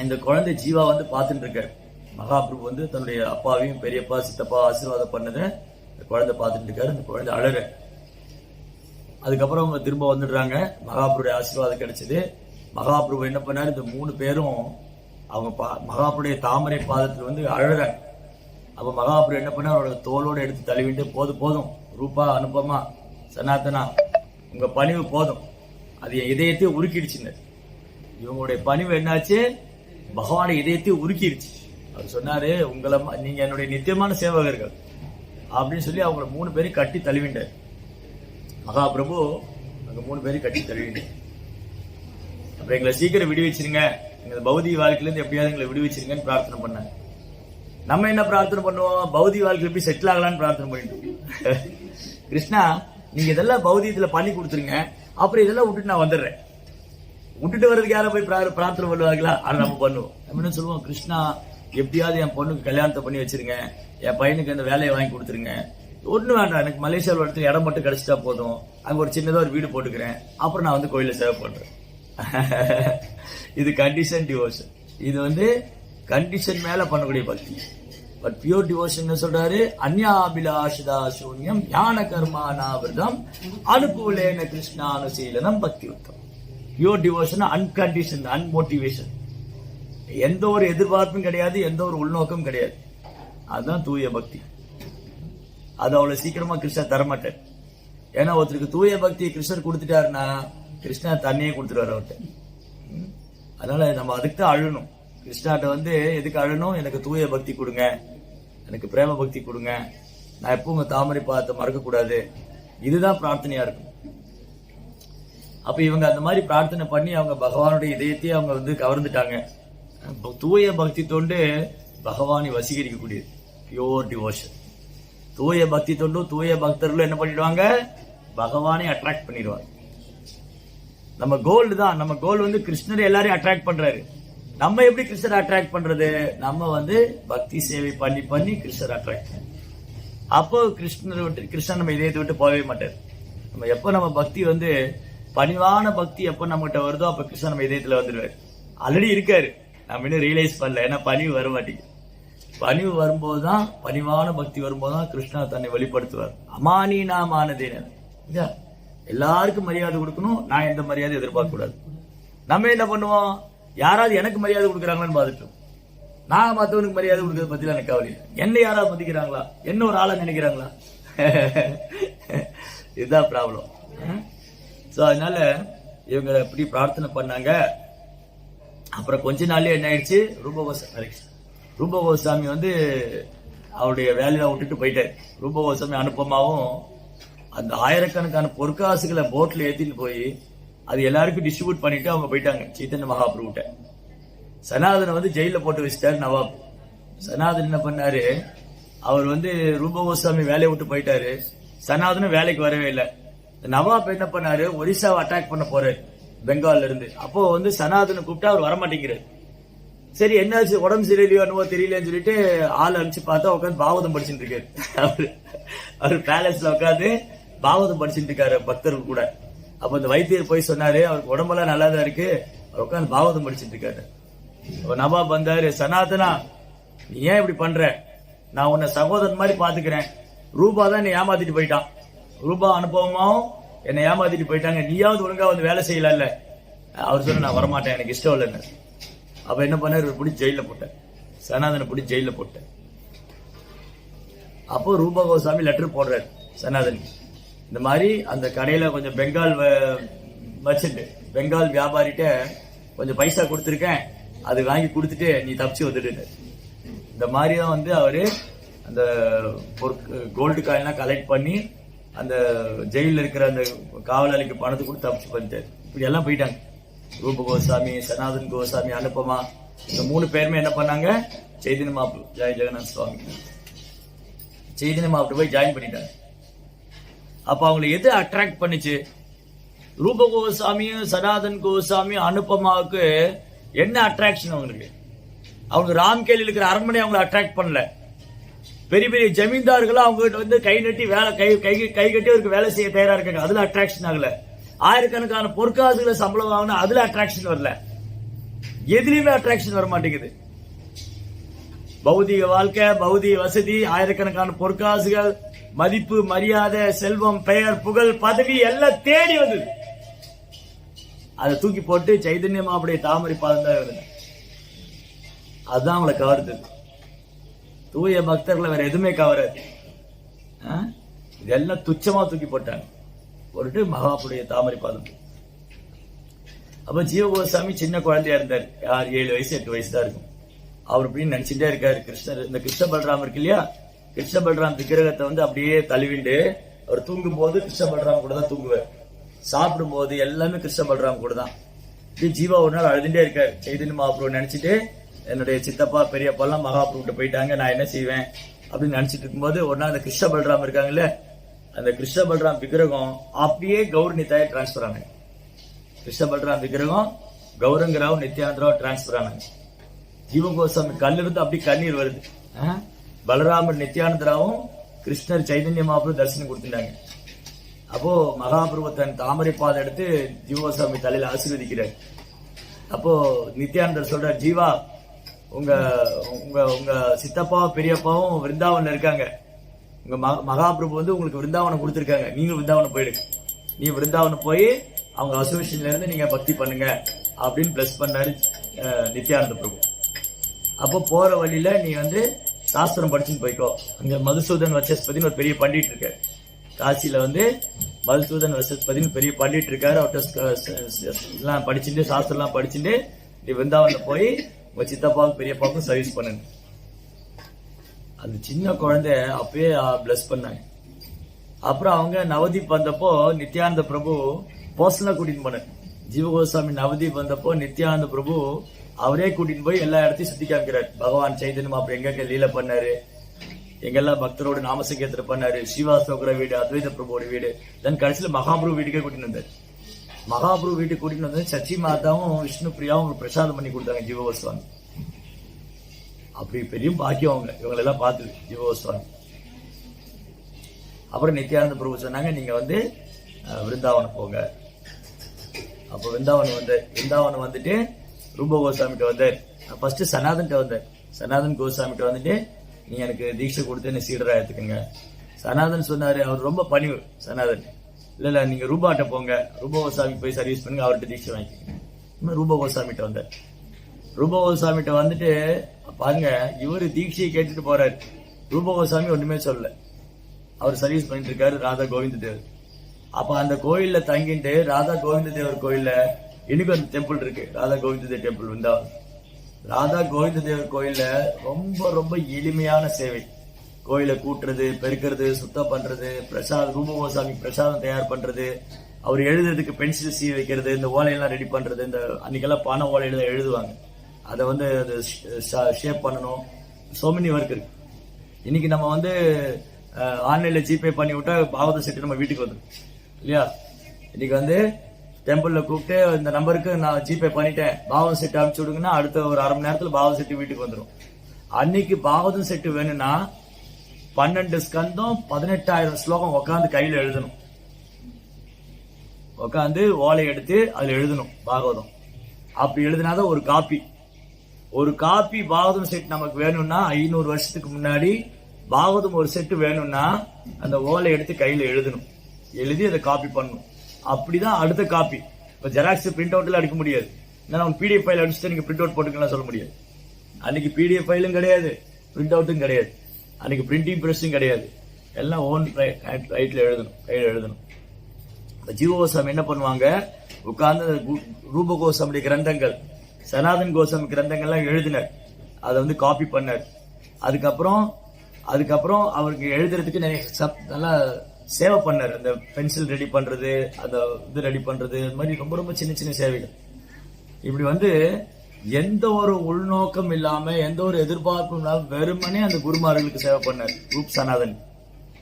இந்த குழந்தை ஜீவா வந்து பார்த்துட்டு இருக்காரு. மகாபிரபு வந்து தன்னுடைய அப்பாவையும் பெரியப்பா சித்தப்பா ஆசீர்வாதம் பண்ணதை இந்த குழந்தை பார்த்துட்டு இருக்காரு. இந்த குழந்தை அழற. அதுக்கப்புறம் அவங்க திரும்ப வந்துடுறாங்க. மகாபிரபுடைய ஆசீர்வாதம் கிடைச்சது. மகாபிரபு என்ன பண்ணாரு, இந்த 3 பேரும் அவங்க மகாபிரபுடைய தாமரை பாதத்தில் வந்து அழறாங்க. அப்ப மகாபிரபு என்ன பண்ணார், அவரோட தோளோட எடுத்து தழுவிட்டு போதும் போதும் ரூபா அனுபமா சனாதனா உங்க பணிவு போதும், அது என் இதயத்தை உருக்கிடுச்சுங்க. இவங்களுடைய பணிவு என்னாச்சு, பகவானுடைய இதயத்தை உருக்கிடுச்சு. அவர் சொன்னாரு, உங்களை நீங்க என்னுடைய நித்தியமான சேவகர்கள் அப்படின்னு சொல்லி அவங்கள 3 பேரும் கட்டி தழுவிண்டார். மகாபிரபு அங்க 3 பேரும் கட்டி தழுவிண்டார். அப்புறம் எங்களை சீக்கிரம் விடுவிச்சிருங்க, எங்க பௌதிக வாழ்க்கையில இருந்து எப்படியாவது எங்களை விடுவிச்சிருங்கன்னு பிரார்த்தனை பண்ணாங்க. நம்ம என்ன பிரார்த்தனை பண்ணுவோம், பௌதிக வாழ்க்கையில எப்படி செட்டில் ஆகலான்னு பிரார்த்தனை பண்ணிட்டு கிருஷ்ணா நீங்க இதெல்லாம் பௌதிகத்துல பண்ணி கொடுத்துருங்க, அப்புறம் இதெல்லாம் விட்டுட்டு நான் வந்துடுறேன். விட்டுட்டு வர்றதுக்கு யாரும் போய் பிரார்த்தனை பண்ணுவாங்களா? அதை நம்ம பண்ணுவோம். நம்ம என்ன சொல்லுவோம், கிருஷ்ணா எப்படியாவது என் பொண்ணுக்கு கல்யாணத்தை பண்ணி வச்சிருங்க, என் பையனுக்கு அந்த வேலையை வாங்கி கொடுத்துருங்க, ஒன்றும் வேண்டாம், எனக்கு மலேசியாவில் இடத்துல இடம் மட்டும் கிடைச்சிட்டா போதும், அங்க ஒரு சின்னதாக ஒரு வீடு போட்டுக்கிறேன், அப்புறம் நான் வந்து கோயில சேவை பண்றேன். இது கண்டிஷன் டிவோஷன். இது வந்து கண்டிஷன் மேல பண்ணக்கூடிய பக்தி. பட் பியூர் டிவோஷன் சொல்றாரு, அந்யாபிலாஷிதா சூன்யம் ஞான கர்மானாவிரதம் அனுகூலேன கிருஷ்ணானுசீலனம் பக்தி உத்தம். பியூர் டிவோஷன் அன்கண்டிஷன், அன்மோட்டிவேஷன், எந்த ஒரு எதிர்பார்ப்பும் கிடையாது, எந்த ஒரு உள்நோக்கம் கிடையாது. அதுதான் தூய பக்தி. அது அவ்வளவு சீக்கிரமா கிருஷ்ணர் தரமாட்டார். ஏன்னா ஒருத்தருக்கு தூய பக்தி கிருஷ்ணர் கொடுத்துட்டாருன்னா கிருஷ்ணா தண்ணியே கொடுத்துருவாரு அவர்கிட்ட. அதனால நம்ம அதுக்கு தான் அழணும். கிருஷ்ணாட்ட வந்து எதுக்கு அழணும், எனக்கு தூய பக்தி கொடுங்க, எனக்கு பிரேம பக்தி கொடுங்க, நான் எப்பவும் உங்க தாமரை பாதத்தை மறக்க கூடாது, இதுதான் பிரார்த்தனையா இருக்கும். அப்ப இவங்க அந்த மாதிரி பிரார்த்தனை பண்ணி அவங்க பகவானுடைய இதயத்தையே அவங்க வந்து கவர்ந்துட்டாங்க. தூய பக்தி தொண்டு பகவானை வசீகரிக்கக்கூடியது, பியோர் டிவோஷன். தூய பக்தி தொண்டும் தூய பக்தர்களும் என்ன பண்ணிடுவாங்க, பகவானை அட்ராக்ட் பண்ணிடுவாங்க. நம்ம கோல் தான், நம்ம கோல் வந்து கிருஷ்ணரை எல்லாரையும் அட்ராக்ட் பண்றாரு. நம்ம எப்படி கிருஷ்ணரை அட்ராக்ட் பண்றது, நம்ம வந்து பக்தி சேவை பண்ணி பண்ணி கிருஷ்ணரை அட்ராக்ட் பண்ணி, அப்போ கிருஷ்ணன் நம்ம இதயத்தை விட்டு போகவே மாட்டார். நம்ம எப்ப நம்ம பக்தி வந்து பணிவான பக்தி எப்ப நம்மகிட்ட வருதோ அப்ப கிருஷ்ணன் நம்ம இதயத்துல வந்துடுவாரு. ஆல்ரெடி இருக்காரு, நம்ம இன்னும் ரியலைஸ் பண்ணல, ஏன்னா பணிவு வர மாட்டேங்குது. பணிவு வரும்போதுதான், பணிவான பக்தி வரும்போதுதான் கிருஷ்ணா தன்னை வெளிப்படுத்துவார். அமானீனாமானதேன, எல்லாருக்கும் மரியாதை கொடுக்கணும், நான் எந்த மரியாதை எதிர்பார்க்க கூடாது. நம்ம என்ன பண்ணுவோம், யாராவது எனக்கு மரியாதை கொடுக்குறாங்களான்னு பார்த்துட்டோம். நான் மற்றவனுக்கு மரியாதை கொடுக்கறத பத்தி எனக்கு கவலை இல்லை. என்ன யாராவது மதிக்கிறாங்களா, என்ன ஒரு ஆளா நினைக்கிறாங்களா, இதுதான் ப்ராப்ளம். ஸோ அதனால இவங்க எப்படி பிரார்த்தனை பண்ணாங்க. அப்புறம் கொஞ்ச நாள்லயே என்ன ஆயிடுச்சு, ரூப கோசாமி வந்து அவருடைய வேலையை விட்டுட்டு போயிட்டாரு. ரூப கோசாமி அனுப்பமாவும் அந்த ஆயிரக்கணக்கான பொற்காசுகளை போட்ல ஏத்திட்டு போய் அது எல்லாருக்கும் டிஸ்ட்ரிபியூட் பண்ணிட்டு அவங்க போயிட்டாங்க சைத்தன்ய மகாபிரபுட்ட. சனாதனை வந்து ஜெயில போட்டு வச்சிட்டாரு நவாப். சனாதன் என்ன பண்ணாரு, அவர் வந்து ரூப கோசாமி வேலையை விட்டு போயிட்டாரு, சனாதனும் வேலைக்கு வரவே இல்லை. நவாப் என்ன பண்ணாரு, ஒரிசாவை அட்டாக் பண்ண போறாரு பெங்கால்ல இருந்து. அப்போ வந்து சனாதனை கூப்பிட்டா அவர் வரமாட்டேங்கிறாரு. சரி என்னாச்சு, உடம்பு சரியில்லையோ என்னவோ தெரியலன்னு சொல்லிட்டு ஆள் அனுப்பிச்சு பார்த்தா உட்காந்து பாவதம் படிச்சுட்டு இருக்காரு. அவர் பேலஸ்ல உட்காந்து பாவதம் படிச்சுட்டு இருக்காரு பக்தர்கள் கூட. அப்ப அந்த வைத்தியர் போய் சொன்னாரு, அவருக்கு உடம்பெல்லாம் நல்லா தான் இருக்கு, அவர் உட்காந்து பாவதம் படிச்சுட்டு இருக்காரு. நவாப் வந்தாரு, சனாதனா நீ ஏன் இப்படி பண்ற, நான் உன்னை சகோதரன் மாதிரி பாத்துக்கிறேன், ரூபா தான் என்னை ஏமாத்திட்டு போயிட்டான், ரூபா அனுபவமாவும் என்னை ஏமாத்திட்டு போயிட்டாங்க, நீயாவது ஒழுங்கா வந்து வேலை செய்யல. அவர் சொன்ன நான் வரமாட்டேன், எனக்கு இஷ்டம் இல்லைன்னு. அப்ப என்ன பண்ணாரு, பிடிச்சி ஜெயில போட்டேன், சனாதனை பிடிச்சி ஜெயில போட்டேன். அப்போ ரூபா கோஸ்வாமி லெட்டர் போடுறாரு சனாதன், இந்த மாதிரி அந்த கடையில கொஞ்சம் பெங்கால் வச்சுட்டு பெங்கால் வியாபாரிட்ட கொஞ்சம் பைசா கொடுத்துருக்கேன், அது வாங்கி கொடுத்துட்டு நீ தப்பிச்சு வந்துட்டு. இந்த மாதிரி தான் வந்து அவரு அந்த கோல்டு காயின்லாம் கலெக்ட் பண்ணி அந்த ஜெயிலில் இருக்கிற அந்த காவலாளிக்கு பணத்தை கொடுத்து தப்பிச்சு பண்ணிட்டாரு. இப்படி எல்லாம் போயிட்டாங்க. ரூப கோஸ்வாமி, சனாதன் கோஸ்வாமி, அனுப்பமா, இந்த 3 பேருமே என்ன பண்ணாங்க, சைதன்ய மகாபிரபு, ஜெய் ஜெகநாத் சுவாமி, சைதன்ய மகாபிரபு போய் ஜாயின் பண்ணிட்டாங்க. அப்ப அவங்களை எது அட்ராக்ட் பண்ணுச்சு, ரூப கோஸ்வாமியும் சனாதன் கோஸ்வாமியும் அனுப்பமாவுக்கு என்ன அட்ராக்ஷன் அவங்களுக்கு? அவங்க ராம்கேலில் இருக்கிற அரண்மனை அவங்களை அட்ராக்ட் பண்ணல. பெரிய பெரிய ஜமீன்தார்கள் அவங்க வந்து கை நட்டி வேலை கை கட்டி அவருக்கு வேலை செய்ய தயாரா இருக்காங்க, அதுல அட்ராக்ஷன் ஆகல. ஆயிரக்கணக்கான பொற்காசுகளை சம்பளம் வாங்கினா அதுல அட்ராக்ஷன் வரல. எதுலயுமே அட்ராக்ஷன் வர மாட்டேங்குது. பௌதிக வாழ்க்கை, பௌதிக வசதி, ஆயிரக்கணக்கான பொற்காசுகள், மதிப்பு, மரியாதை, செல்வம், பெயர், புகழ், பதவி எல்லாம் தேடி வந்தது. அதை தூக்கி போட்டு சைதன்யம் அப்படியே தாமரை பாதம் தான் வருது. அதுதான் அவங்களை கவருது. தூய பக்தர்களை வேற எதுவுமே கவராது. இதெல்லாம் துச்சமா தூக்கி போட்டாங்க, போட்டு மகாபுடைய தாமரை பாதம். அப்ப ஜீவகோஸ்வாமி சின்ன குழந்தையா இருந்தார், 7 வயசு 8 வயசு தான் இருக்கும். அவர் அப்படின்னு நினைச்சுட்டே இருக்காரு. கிருஷ்ணர், இந்த கிருஷ்ண பலராம் இருக்கு இல்லையா, கிருஷ்ண பலராம் விக்கிரகத்தை வந்து அப்படியே தழுவிண்டு அவர் தூங்கும் போது கிருஷ்ண பலராம் கூட தான் தூங்குவார், சாப்பிடும் போது எல்லாமே கிருஷ்ண பலராம் கூட தான். ஜீவா ஒரு நாள் அழுதுட்டே இருக்காரு. சைதன்ய மகாபிரபு நினைச்சிட்டு, என்னுடைய சித்தப்பா பெரியப்பா எல்லாம் மகாபிரபுட்ட போயிட்டாங்க, நான் என்ன செய்வேன் அப்படின்னு நினைச்சிட்டு இருக்கும்போது ஒரு நாள் அந்த கிருஷ்ண பலராம் இருக்காங்கல்ல, அந்த கிருஷ்ண பலராம் விக்கிரகம் அப்படியே கௌர் நித்தாய டிரான்ஸ்பர் ஆனாங்க. கிருஷ்ண பலராம் விக்கிரகம் கௌரங்கராவ் நித்யானந்தராவ் டிரான்ஸ்பர் ஆனாங்க. ஜீவகோஸ்வாமி கல்லிருந்து அப்படி கண்ணீர் வருது. பலராமர் நித்யானந்தராவும் கிருஷ்ணர் சைதன்ய மகாபிரபு தரிசனம் கொடுத்துட்டாங்க. அப்போ மகாபிரபு தன் தாமரை பாதை எடுத்து ஜீவகோஸ்வாமி தலையில ஆசீர்வதிக்கிறார். அப்போ நித்யானந்தர் சொல்றார், ஜீவா உங்க உங்க உங்க சித்தப்பாவும் பெரியப்பாவும் விருந்தாவன்ல இருக்காங்க, உங்க மகாபிரபு வந்து உங்களுக்கு விருந்தாவனம் கொடுத்திருக்காங்க, நீங்க விருந்தாவனம் போயிடுங்க, நீ விருந்தாவனம் போய் அவங்க அசோசியேஷன்ல இருந்து நீங்க பக்தி பண்ணுங்க அப்படின்னு பிளஸ் பண்ணாரு நித்யானந்த பிரபு. அப்போ போற வழியில நீ வந்து சாஸ்திரம் படிச்சுன்னு போய்க்கோ. அங்க மதுசூதன் வச்சஸ்பதினு ஒரு பெரிய பண்டிட் இருக்காரு, காசியில வந்து மதுசூதன் வச்சஸ்பதினு பெரிய பண்டிட் இருக்காரு. அவர்கிட்ட எல்லாம் படிச்சுட்டு சாஸ்திரம் எல்லாம் படிச்சுட்டு நீ விருந்தாவன்ல போய் உங்க சித்தப்பாவுக்கும் பெரியப்பாவுக்கும் சர்வீஸ் பண்ணுங்க. அந்த சின்ன குழந்தை அப்பயே பிளஸ் பண்ணாங்க. அப்புறம் அவங்க நவதீப் வந்தப்போ நித்யானந்த பிரபு பர்சனலா கூட்டிட்டு போனார். ஜீவகோஸ்வாமி நவதீப் வந்தப்போ நித்யானந்த பிரபு அவரே கூட்டிட்டு போய் எல்லா இடத்தையும் சுத்தி காமிக்கிறார். பகவான் சைதன்யம் அப்படி எங்க லீல பண்ணாரு, எங்கெல்லாம் பக்தரோட நாமசங்கீர்த்தனை பண்ணாரு, ஸ்ரீவாஸ்தவர வீடு, அத்வைத பிரபுவோட வீடு, தென் கடைசியில மகாபிரபு வீட்டுக்கே கூட்டிட்டு வந்தார். மகாபிரபு வீட்டுக்கு கூட்டிட்டு வந்து சச்சி மாதாவும் விஷ்ணு பிரியாவும் பிரசாதம் பண்ணி கொடுத்தாங்க ஜீவகோஸ்வாமி. அப்படி பெரிய பாக்கியம் அவங்க இவங்களெல்லாம் பார்த்து ஜீவகோஸ்வாமி. அப்புறம் நித்யானந்த பிரபு சொன்னாங்க, நீங்க வந்து விருந்தாவனம் போங்க. அப்ப விருந்தாவனம் வந்துட்டு ரூப கோஸ்வாமிட்ட வந்தார். ஃபர்ஸ்ட் சனாதன்கிட்ட வந்தார். சனாதன் கோஸ்வாமிட்ட வந்துட்டு, நீ எனக்கு தீட்சை கொடுத்து என்ன சீடரா எடுத்துக்கங்க. சனாதன் சொன்னாரு, அவர் ரொம்ப பணிவு சனாதன், இல்ல நீங்க ரூபாட்ட போங்க, ரூப கோஸ்வாமி போய் சர்வீஸ் பண்ணுங்க, அவர்கிட்ட தீட்சை வாங்கிக்கோங்க. ரூப கோஸ்வாமிட்ட வந்தார். ரூப கோஸ்வாமிட்ட வந்துட்டு பாருங்க, இவரு தீட்சையை கேட்டுட்டு போறாரு. ரூப கோஸ்வாமி ஒண்ணுமே சொல்லல, அவர் சர்வீஸ் பண்ணிட்டு இருக்காரு ராதா கோவிந்த தேவர். அப்ப அந்த கோயில்ல தங்கிட்டு ராதா கோவிந்த தேவர் கோயில்ல இன்னைக்கு ஒரு டெம்பிள் இருக்கு, ராதா கோவிந்த தேவர் டெம்பிள். வந்தாவன் ராதா கோவிந்த தேவர் கோயில்ல ரொம்ப ரொம்ப எளிமையான சேவை. கோயிலை கூட்டுறது, பெருக்கிறது, சுத்தம் பண்றது, பிரசாதம், ரூப கோஸ்வாமி பிரசாதம் தயார் பண்றது, அவர் எழுதுறதுக்கு பென்சில் சீ வைக்கிறது, இந்த ஓலையெல்லாம் ரெடி பண்றது. இந்த அன்னைக்கெல்லாம் பண ஓலையில எழுதுவாங்க, அதை வந்து ஷேப் பண்ணணும். சோ மெனி ஒர்க் இருக்கு. இன்னைக்கு நம்ம வந்து ஆன்லைன்ல ஜிபே பண்ணி விட்டா பாவத செட்டு நம்ம வீட்டுக்கு வந்துடும் இல்லையா. இன்னைக்கு வந்து டெம்பிள்ல கூப்பிட்டு இந்த நம்பருக்கு நான் ஜிபே பண்ணிட்டேன், பாவத செட்டு அனுப்பிச்சு விடுங்கன்னா அடுத்த ஒரு அரை மணி நேரத்துல பாவத செட்டு வீட்டுக்கு வந்துடும். அன்னைக்கு பாவதம் செட்டு வேணும்னா 12 ஸ்கந்தம் 18,000 ஸ்லோகம் உட்காந்து கையில எழுதணும். உட்காந்து ஓலை எடுத்து அதுல எழுதணும் பாகவதம். அப்படி எழுதினாதான் ஒரு காப்பி. ஒரு காப்பி பாகவதம் செட் நமக்கு வேணும்னா 500 வருஷத்துக்கு முன்னாடி பாகவதம் ஒரு செட்டு வேணும்னா அந்த ஓலை எடுத்து கையில எழுதி அதை காப்பி பண்ணணும். அப்படிதான் அடுத்த காப்பி. இப்ப ஜெராக்ஸ் பிரிண்ட் அவுட்ல அடிக்க முடியாது. பிடிஎஃப் ஃபைல் அடிச்சுட்டு நீங்க பிரிண்ட் அவுட் போட்டுக்கலாம் சொல்ல முடியாது. அன்னைக்கு பிடிஎஃப் ஃபைலும் கிடையாது, பிரிண்ட் அவுட்டும் கிடையாது, அன்னைக்கு பிரிண்டிங் பிரஸும் கிடையாது. எல்லாம் ஓன் ரைட்ல கையில எழுதணும். ஜீவ கோஸ்வாமி என்ன பண்ணுவாங்க, உட்கார்ந்து ரூப கோஸ்வாமி கிரந்தங்கள், சனாதன் கோஸ்வாமி கிரந்தங்கள்லாம் எழுதினார். அதை காப்பி பண்ணார். அதுக்கப்புறம் அவருக்கு எழுதுறதுக்கு நிறைய நல்லா சேவை பண்ணார். அந்த பென்சில் ரெடி பண்றது, அந்த இது ரெடி பண்றது, அது மாதிரி ரொம்ப ரொம்ப சின்ன சின்ன சேவைகள். இப்படி எந்த ஒரு உள்நோக்கம் இல்லாம எந்த ஒரு எதிர்பார்ப்பும் இல்லாம வெறுமனே அந்த குருமார்களுக்கு சேவை பண்ணார் ரூப் சனாதன்.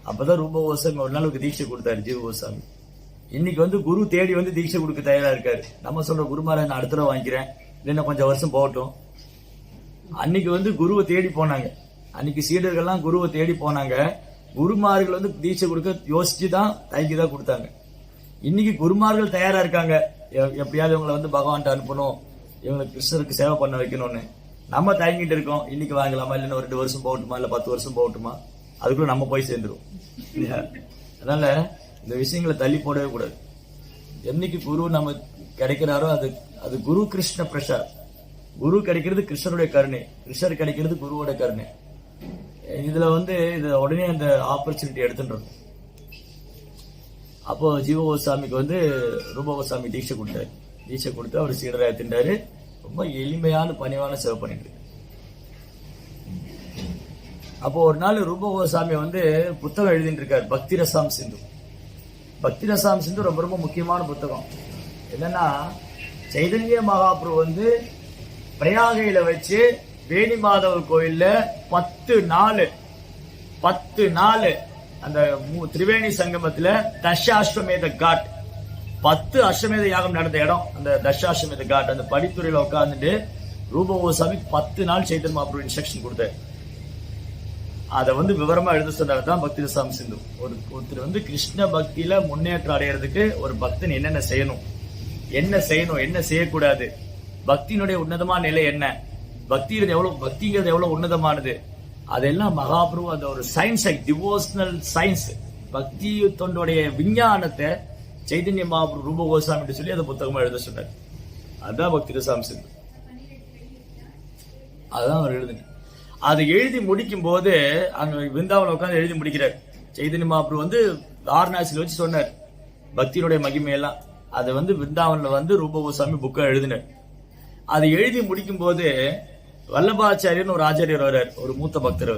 அப்பதான் ரூப கோஸ்வாமி ஒரு நாளுக்கு தீட்சை கொடுத்தாரு ஜீவ கோஸ்வாமி. இன்னைக்கு குரு தேடி தீட்சை கொடுக்க தயாரா இருக்காரு. நம்ம சொல்ற குருமாரை நான் அடுத்த தடவை வாங்கிக்கிறேன், இல்லைன்னா கொஞ்சம் வருஷம் போகட்டும். அன்னைக்கு குருவை தேடி போனாங்க. அன்னைக்கு சீடர்கள்லாம் குருவை தேடி போனாங்க. குருமார்கள் தீட்சை கொடுக்க யோசிச்சுதான் தயங்கிதான் கொடுத்தாங்க. இன்னைக்கு குருமார்கள் தயாரா இருக்காங்க, எப்படியாவது இவங்களை பகவான்கிட்ட அனுப்பணும், இவங்களை கிருஷ்ணருக்கு சேவை பண்ண வைக்கணும்னு. நம்ம தயங்கிட்டு இருக்கோம், இன்னைக்கு வாங்கலாமா, இல்லைன்னா 2 வருஷம் போகட்டுமா, இல்ல 10 வருஷம் போகட்டுமா, அதுக்குள்ள நம்ம போய் சேர்ந்துருவோம். அதனால இந்த விஷயங்களை தள்ளி போடவே கூடாது. என்னைக்கு குரு நம்ம கிடைக்கிறாரோ அது குரு கிருஷ்ண பிரசாத். குரு கிடைக்கிறது கிருஷ்ணருடைய கருணை, கிருஷ்ணர் கிடைக்கிறது குருவோட கருணை. இதுல இது உடனே அந்த ஆப்பர்ச்சுனிட்டி எடுத்துட்டு. அப்போ ஜீவ கோஸ்வாமிக்கு ரூப கோஸ்வாமி தீட்சை கொடுத்தாரு. தீட்சை கொடுத்து அவர் சீடரா திண்டாரு. ரொம்ப எளிமையான பணிவான சேவை பண்ணிட்டு. அப்போ ஒரு நாள் ரூப கோஸ்வாமி புத்தகம் எழுதிட்டு இருக்காரு, பக்தி ரசாம் சிந்து. பக்தி ரசாம் சிந்து ரொம்ப ரொம்ப முக்கியமான புத்தகம். என்னன்னா, சைதன்ய மகாபிரபு பிரயாகையில வச்சு வேணி மாதவர் கோயில்ல 10 நாள் அந்த திரிவேணி சங்கமத்துல தசாஸ்வமேத காட், 10 அஸ்வமேத யாகம் நடந்த இடம் அந்த தசாஸ்வமேத காட். அந்த படித்துறையில உட்கார்ந்துட்டு ரூப கோஸ்வாமி 10 நாள் சைதன்ய மகாபிரபு இன்ஸ்ட்ரக்ஷன் கொடுத்தாரு. அதை விவரமா எழுத சொன்னதான் பக்தி ரசாம் சிந்து. ஒருத்தர் கிருஷ்ண பக்தியில முன்னேற்றம் அடைகிறதுக்கு ஒரு பக்தன் என்னென்ன செய்யணும், என்ன செய்யக்கூடாது, பக்தியினுடைய உன்னதமான நிலை என்ன, பக்திங்கிறது எவ்வளவு உன்னதமானது, அதெல்லாம் மகாபிரபு அந்த ஒரு சயின்ஸ், டிவோஷனல் சயின்ஸ், பக்தி தொண்டுடைய விஞ்ஞானத்தை சைதன்ய மகாபிரபு ரூப கோஸ்வாமி சொல்லி அந்த புத்தகமா எழுத சொன்னார். அதுதான் பக்தி ரசாம் சிந்து. அதுதான் அவர் எழுதுங்க. அதை எழுதி முடிக்கும் போது அங்க விருந்தாவன உட்காந்து எழுதி முடிக்கிறார். சைதன்ய மகாபிரபு வாரணாசியில வச்சு சொன்னார் பக்தியினுடைய மகிமையெல்லாம். அதை விருந்தாவன்ல ரூப கோஸ்வாமி புக்கை எழுதினார். அதை எழுதி முடிக்கும் போது வல்லபாச்சாரியர்னு ஒரு ஆச்சாரியர் வர்றார், ஒரு மூத்த பக்தர்.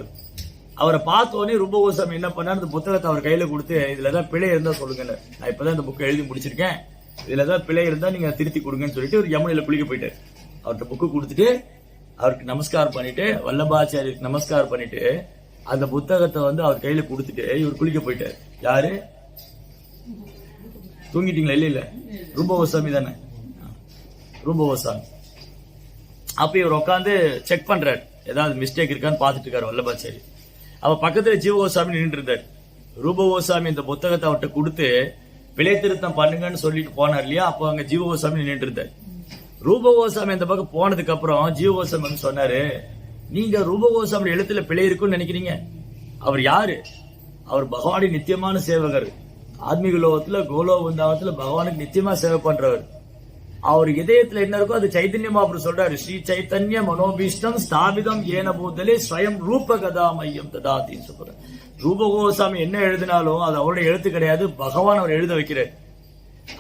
அவரை பார்த்தோன்னே ரூப கோஸ்வாமி என்ன பண்ணார், இந்த புத்தகத்தை அவர் கையில கொடுத்து, இதுல ஏதாவது பிழை இருந்தா சொல்லுங்க, நான் இப்பதான் இந்த புக்கை எழுதி முடிச்சிருக்கேன், இதுல ஏதாவது பிழை இருந்தா நீங்க திருத்தி கொடுங்கன்னு சொல்லிட்டு ஒரு யமுனையில குளிக்க போயிட்டார். அவர்கிட்ட புக்கு கொடுத்துட்டு அவருக்கு நமஸ்காரம் பண்ணிட்டு, வல்லபாச்சாரியருக்கு நமஸ்காரம் பண்ணிட்டு, அந்த புத்தகத்தை அவர் கையில கொடுத்துட்டு இவர் குளிக்க போயிட்டார். யாரு? தூங்கிட்டீங்களா? இல்ல ரூப கோஸ்வாமி தானே, ரூப கோஸ்வாமி. அப்ப இவர் உட்காந்து செக் பண்றாரு, ஏதாவது மிஸ்டேக் இருக்கான்னு பாத்துட்டு இருக்காரு வல்லபாச்சாரி. அவ பக்கத்துல ஜீவ கோஸ்வாமி நின்று இருந்தார். ரூப கோஸ்வாமி இந்த புத்தகத்தை அவர்கிட்ட கொடுத்து பிழை திருத்தம் பண்ணுங்கன்னு சொல்லிட்டு போனார் இல்லையா, அப்போ அங்க ஜீவ கோஸ்வாமி நின்று இருந்தார். ரூப கோஸ்வாமி அந்த பக்கம் போனதுக்கு அப்புறம் ஜீவ கோஸ்வாமி சொன்னாரு, நீங்க ரூப கோஸ்வாமி எழுத்துல பிழை இருக்குன்னு நினைக்கிறீங்க. அவர் யாரு? அவர் பகவானின் நித்தியமான சேவகர். ஆத்மீக லோகத்துல கோலோ வந்தாவத்துல பகவானுக்கு நித்தியமா சேவை பண்றவர். அவர் இதயத்துல என்ன இருக்கோ அது சைதன்ய மகாபிரபு சொல்றாரு, ஸ்ரீ சைத்தன்ய மனோபீஷ்டம் ஸ்தாபிதம் ஏன பூதலே ஸ்வயம் ரூப கதா மையம் ததாத்தின்னு சொல்ற. ரூப கோஸ்வாமி என்ன எழுதினாலும் அது அவருடைய எழுத்து கிடையாது, பகவான் அவர் எழுத வைக்கிறார்.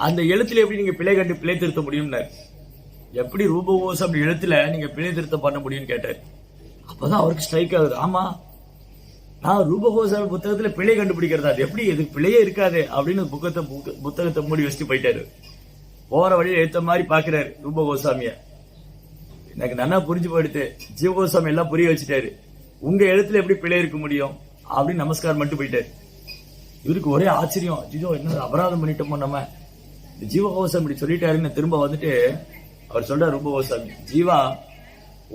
அந்த எழுத்துல எப்படி நீங்க பிழை கண்டு பிழை திருத்த முடியும்னாரு. எப்படி ரூப கோஸ்வாமி எழுத்துல நீங்க பிழை திருத்தம் பண்ண முடியும்னு கேட்டாரு. அப்பதான் அவருக்கு ஸ்ட்ரைக் ஆகுது, ஆமா நான் ரூப கோஸ்வாமி புத்தகத்துல பிழை கண்டுபிடிக்கிறதா, அது எப்படி இது பிழையே இருக்காது அப்படின்னு புத்தகத்தை மூடி வச்சுட்டு போயிட்டாரு. போற வழியில எழுத்த மாதிரி பாக்குறாரு ரூப கோஸ்வாமிய. எனக்கு நல்லா புரிஞ்சு போயிடுத்து, ஜீவ கோஸ்வாமி எல்லாம் புரிய வச்சுட்டாரு, உங்க எழுத்துல எப்படி பிழை இருக்க முடியும் அப்படின்னு நமஸ்காரம் மட்டும் போயிட்டாரு. இவருக்கு ஒரே ஆச்சரியம், ஜிஜோ என்ன அபராதம் பண்ணிட்டோமோ நம்ம, ஜீவ கோஸ்வாமி சொல்லிட்டாருன்னு திரும்ப வந்துட்டு அவர் சொல்றார் ரூப கோஸ்வாமி, ஜீவா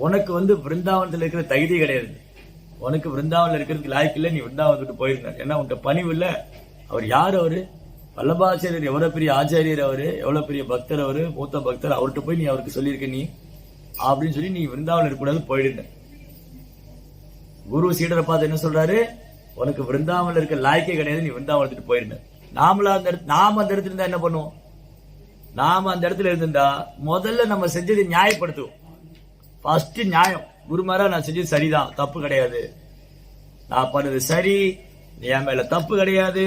உனக்கு விருந்தாவனத்துல இருக்கிற தகுதி கிடையாது, உனக்கு விருந்தாவன்ல இருக்கிறதுக்கு லாய்க்கு இல்ல, நீ விருந்தாவனத்துக்கு போயிருந்தார். ஏன்னா உன்கிட்ட பணிவு இல்ல. அவர் யார்? அவரு வல்லபாச்சாரியர், எவ்வளவு பெரிய ஆச்சாரியர், அவரு எவ்வளவு பெரிய பக்தர், அவரு மூத்த பக்தர், அவர்கிட்ட போய் நீ அவருக்கு சொல்லியிருக்க, நீ அப்படின்னு சொல்லி நீ விருந்தாவனம் இருக்கக்கூடாது, போயிடுங்க. குரு சீடரை பார்த்து என்ன சொல்றாரு? உனக்கு விருந்தாவனம் இருக்க லாய்க்கே கிடையாது, நீ விருந்தாவனத்துக்கு போயிருந்த. நாம அந்த இடத்துல இருந்தா என்ன பண்ணுவோம்? நாம அந்த இடத்துல இருந்தா முதல்ல நம்ம செஞ்சது நியாயப்படுத்துவோம். ஃபர்ஸ்ட் நியாயம். குருமாரா நான் செஞ்சது சரிதான், தப்பு கிடையாது, நான் பண்ணது சரி, என் மேல தப்பு கிடையாது,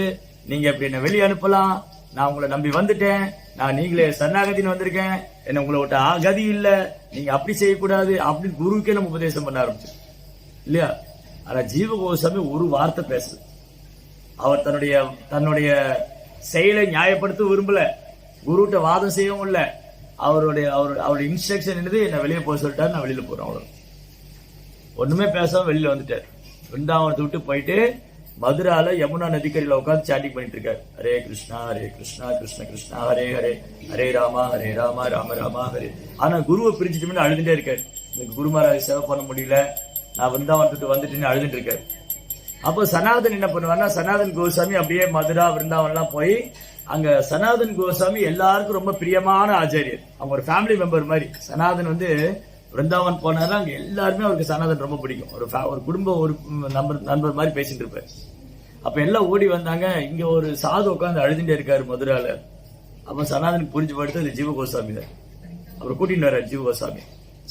நீங்க எப்படி என்ன வெளியே அனுப்பலாம், நான் உங்களை நம்பி வந்துட்டேன், நான் நீங்களே சரணாகதின்னு வந்திருக்கேன், என்ன உங்களை விட்ட கதி இல்ல, நீங்க அப்படி செய்யக்கூடாது அப்படின்னு குருவுக்கே நம்ம உபதேசம் பண்ண ஆரம்பிச்சு இல்லையா? ஆனா ஜீவ கோஸ்வாமி ஒரு வார்த்தை பேசுது. அவர் தன்னுடைய செயலை நியாயப்படுத்த விரும்பல, குருட்ட வாதம் செய்யவும் இல்ல. அவருடைய இன்ஸ்ட்ரக்ஷன் என்னது? என்ன வெளியே போக சொல்லிட்டாரு, நான் வெளியில போறேன், அவ்வளவு. ஒண்ணுமே பேசாம வெளியில வந்துட்டார். விருந்தாவனத்தை விட்டு போயிட்டு மதுரால யமுனா நதிக்கரையில உட்காந்து சாட்டிங் பண்ணிட்டு இருக்காரு. ஹரே கிருஷ்ணா கிருஷ்ண கிருஷ்ணா ஹரே ஹரே, ஹரே ராமா ராம ராமா ஹரே. ஆனா குருவை பிரிச்சுட்டு அழுதுட்டே இருக்காரு. எனக்கு குருமாராஜ் சேவை பண்ண முடியல, நான் விருந்தாவனத்துக்கு வந்துட்டு அழுதுட்டு இருக்காரு. அப்போ சனாதன் என்ன பண்ணுவாருன்னா, சனாதன் கோஸ்வாமி அப்படியே மதுரா விருந்தாவன்லாம் போய் அங்க சனாதன் கோஸ்வாமி எல்லாருக்கும் ரொம்ப பிரியமான ஆச்சாரியர். அவங்க ஒரு ஃபேமிலி மெம்பர் மாதிரி. சனாதன் விருந்தாவன் போனாலும் அங்க எல்லாருமே அவருக்கு சனாதன் ரொம்ப பிடிக்கும். ஒரு குடும்பம், ஒரு நண்பர் மாதிரி பேசிட்டு இருப்பாரு. அப்ப எல்லாம் ஓடி வந்தாங்க. இங்க ஒரு சாது உட்காந்து அழுதுட்டே இருக்காரு மதுரால. அப்ப சனாதனுக்கு புரிஞ்சு படுத்து அது ஜீவ கோஸ்வாமி தான். அப்புறம் கூட்டிட்டு வர்றாரு ஜீவ கோஸ்வாமி.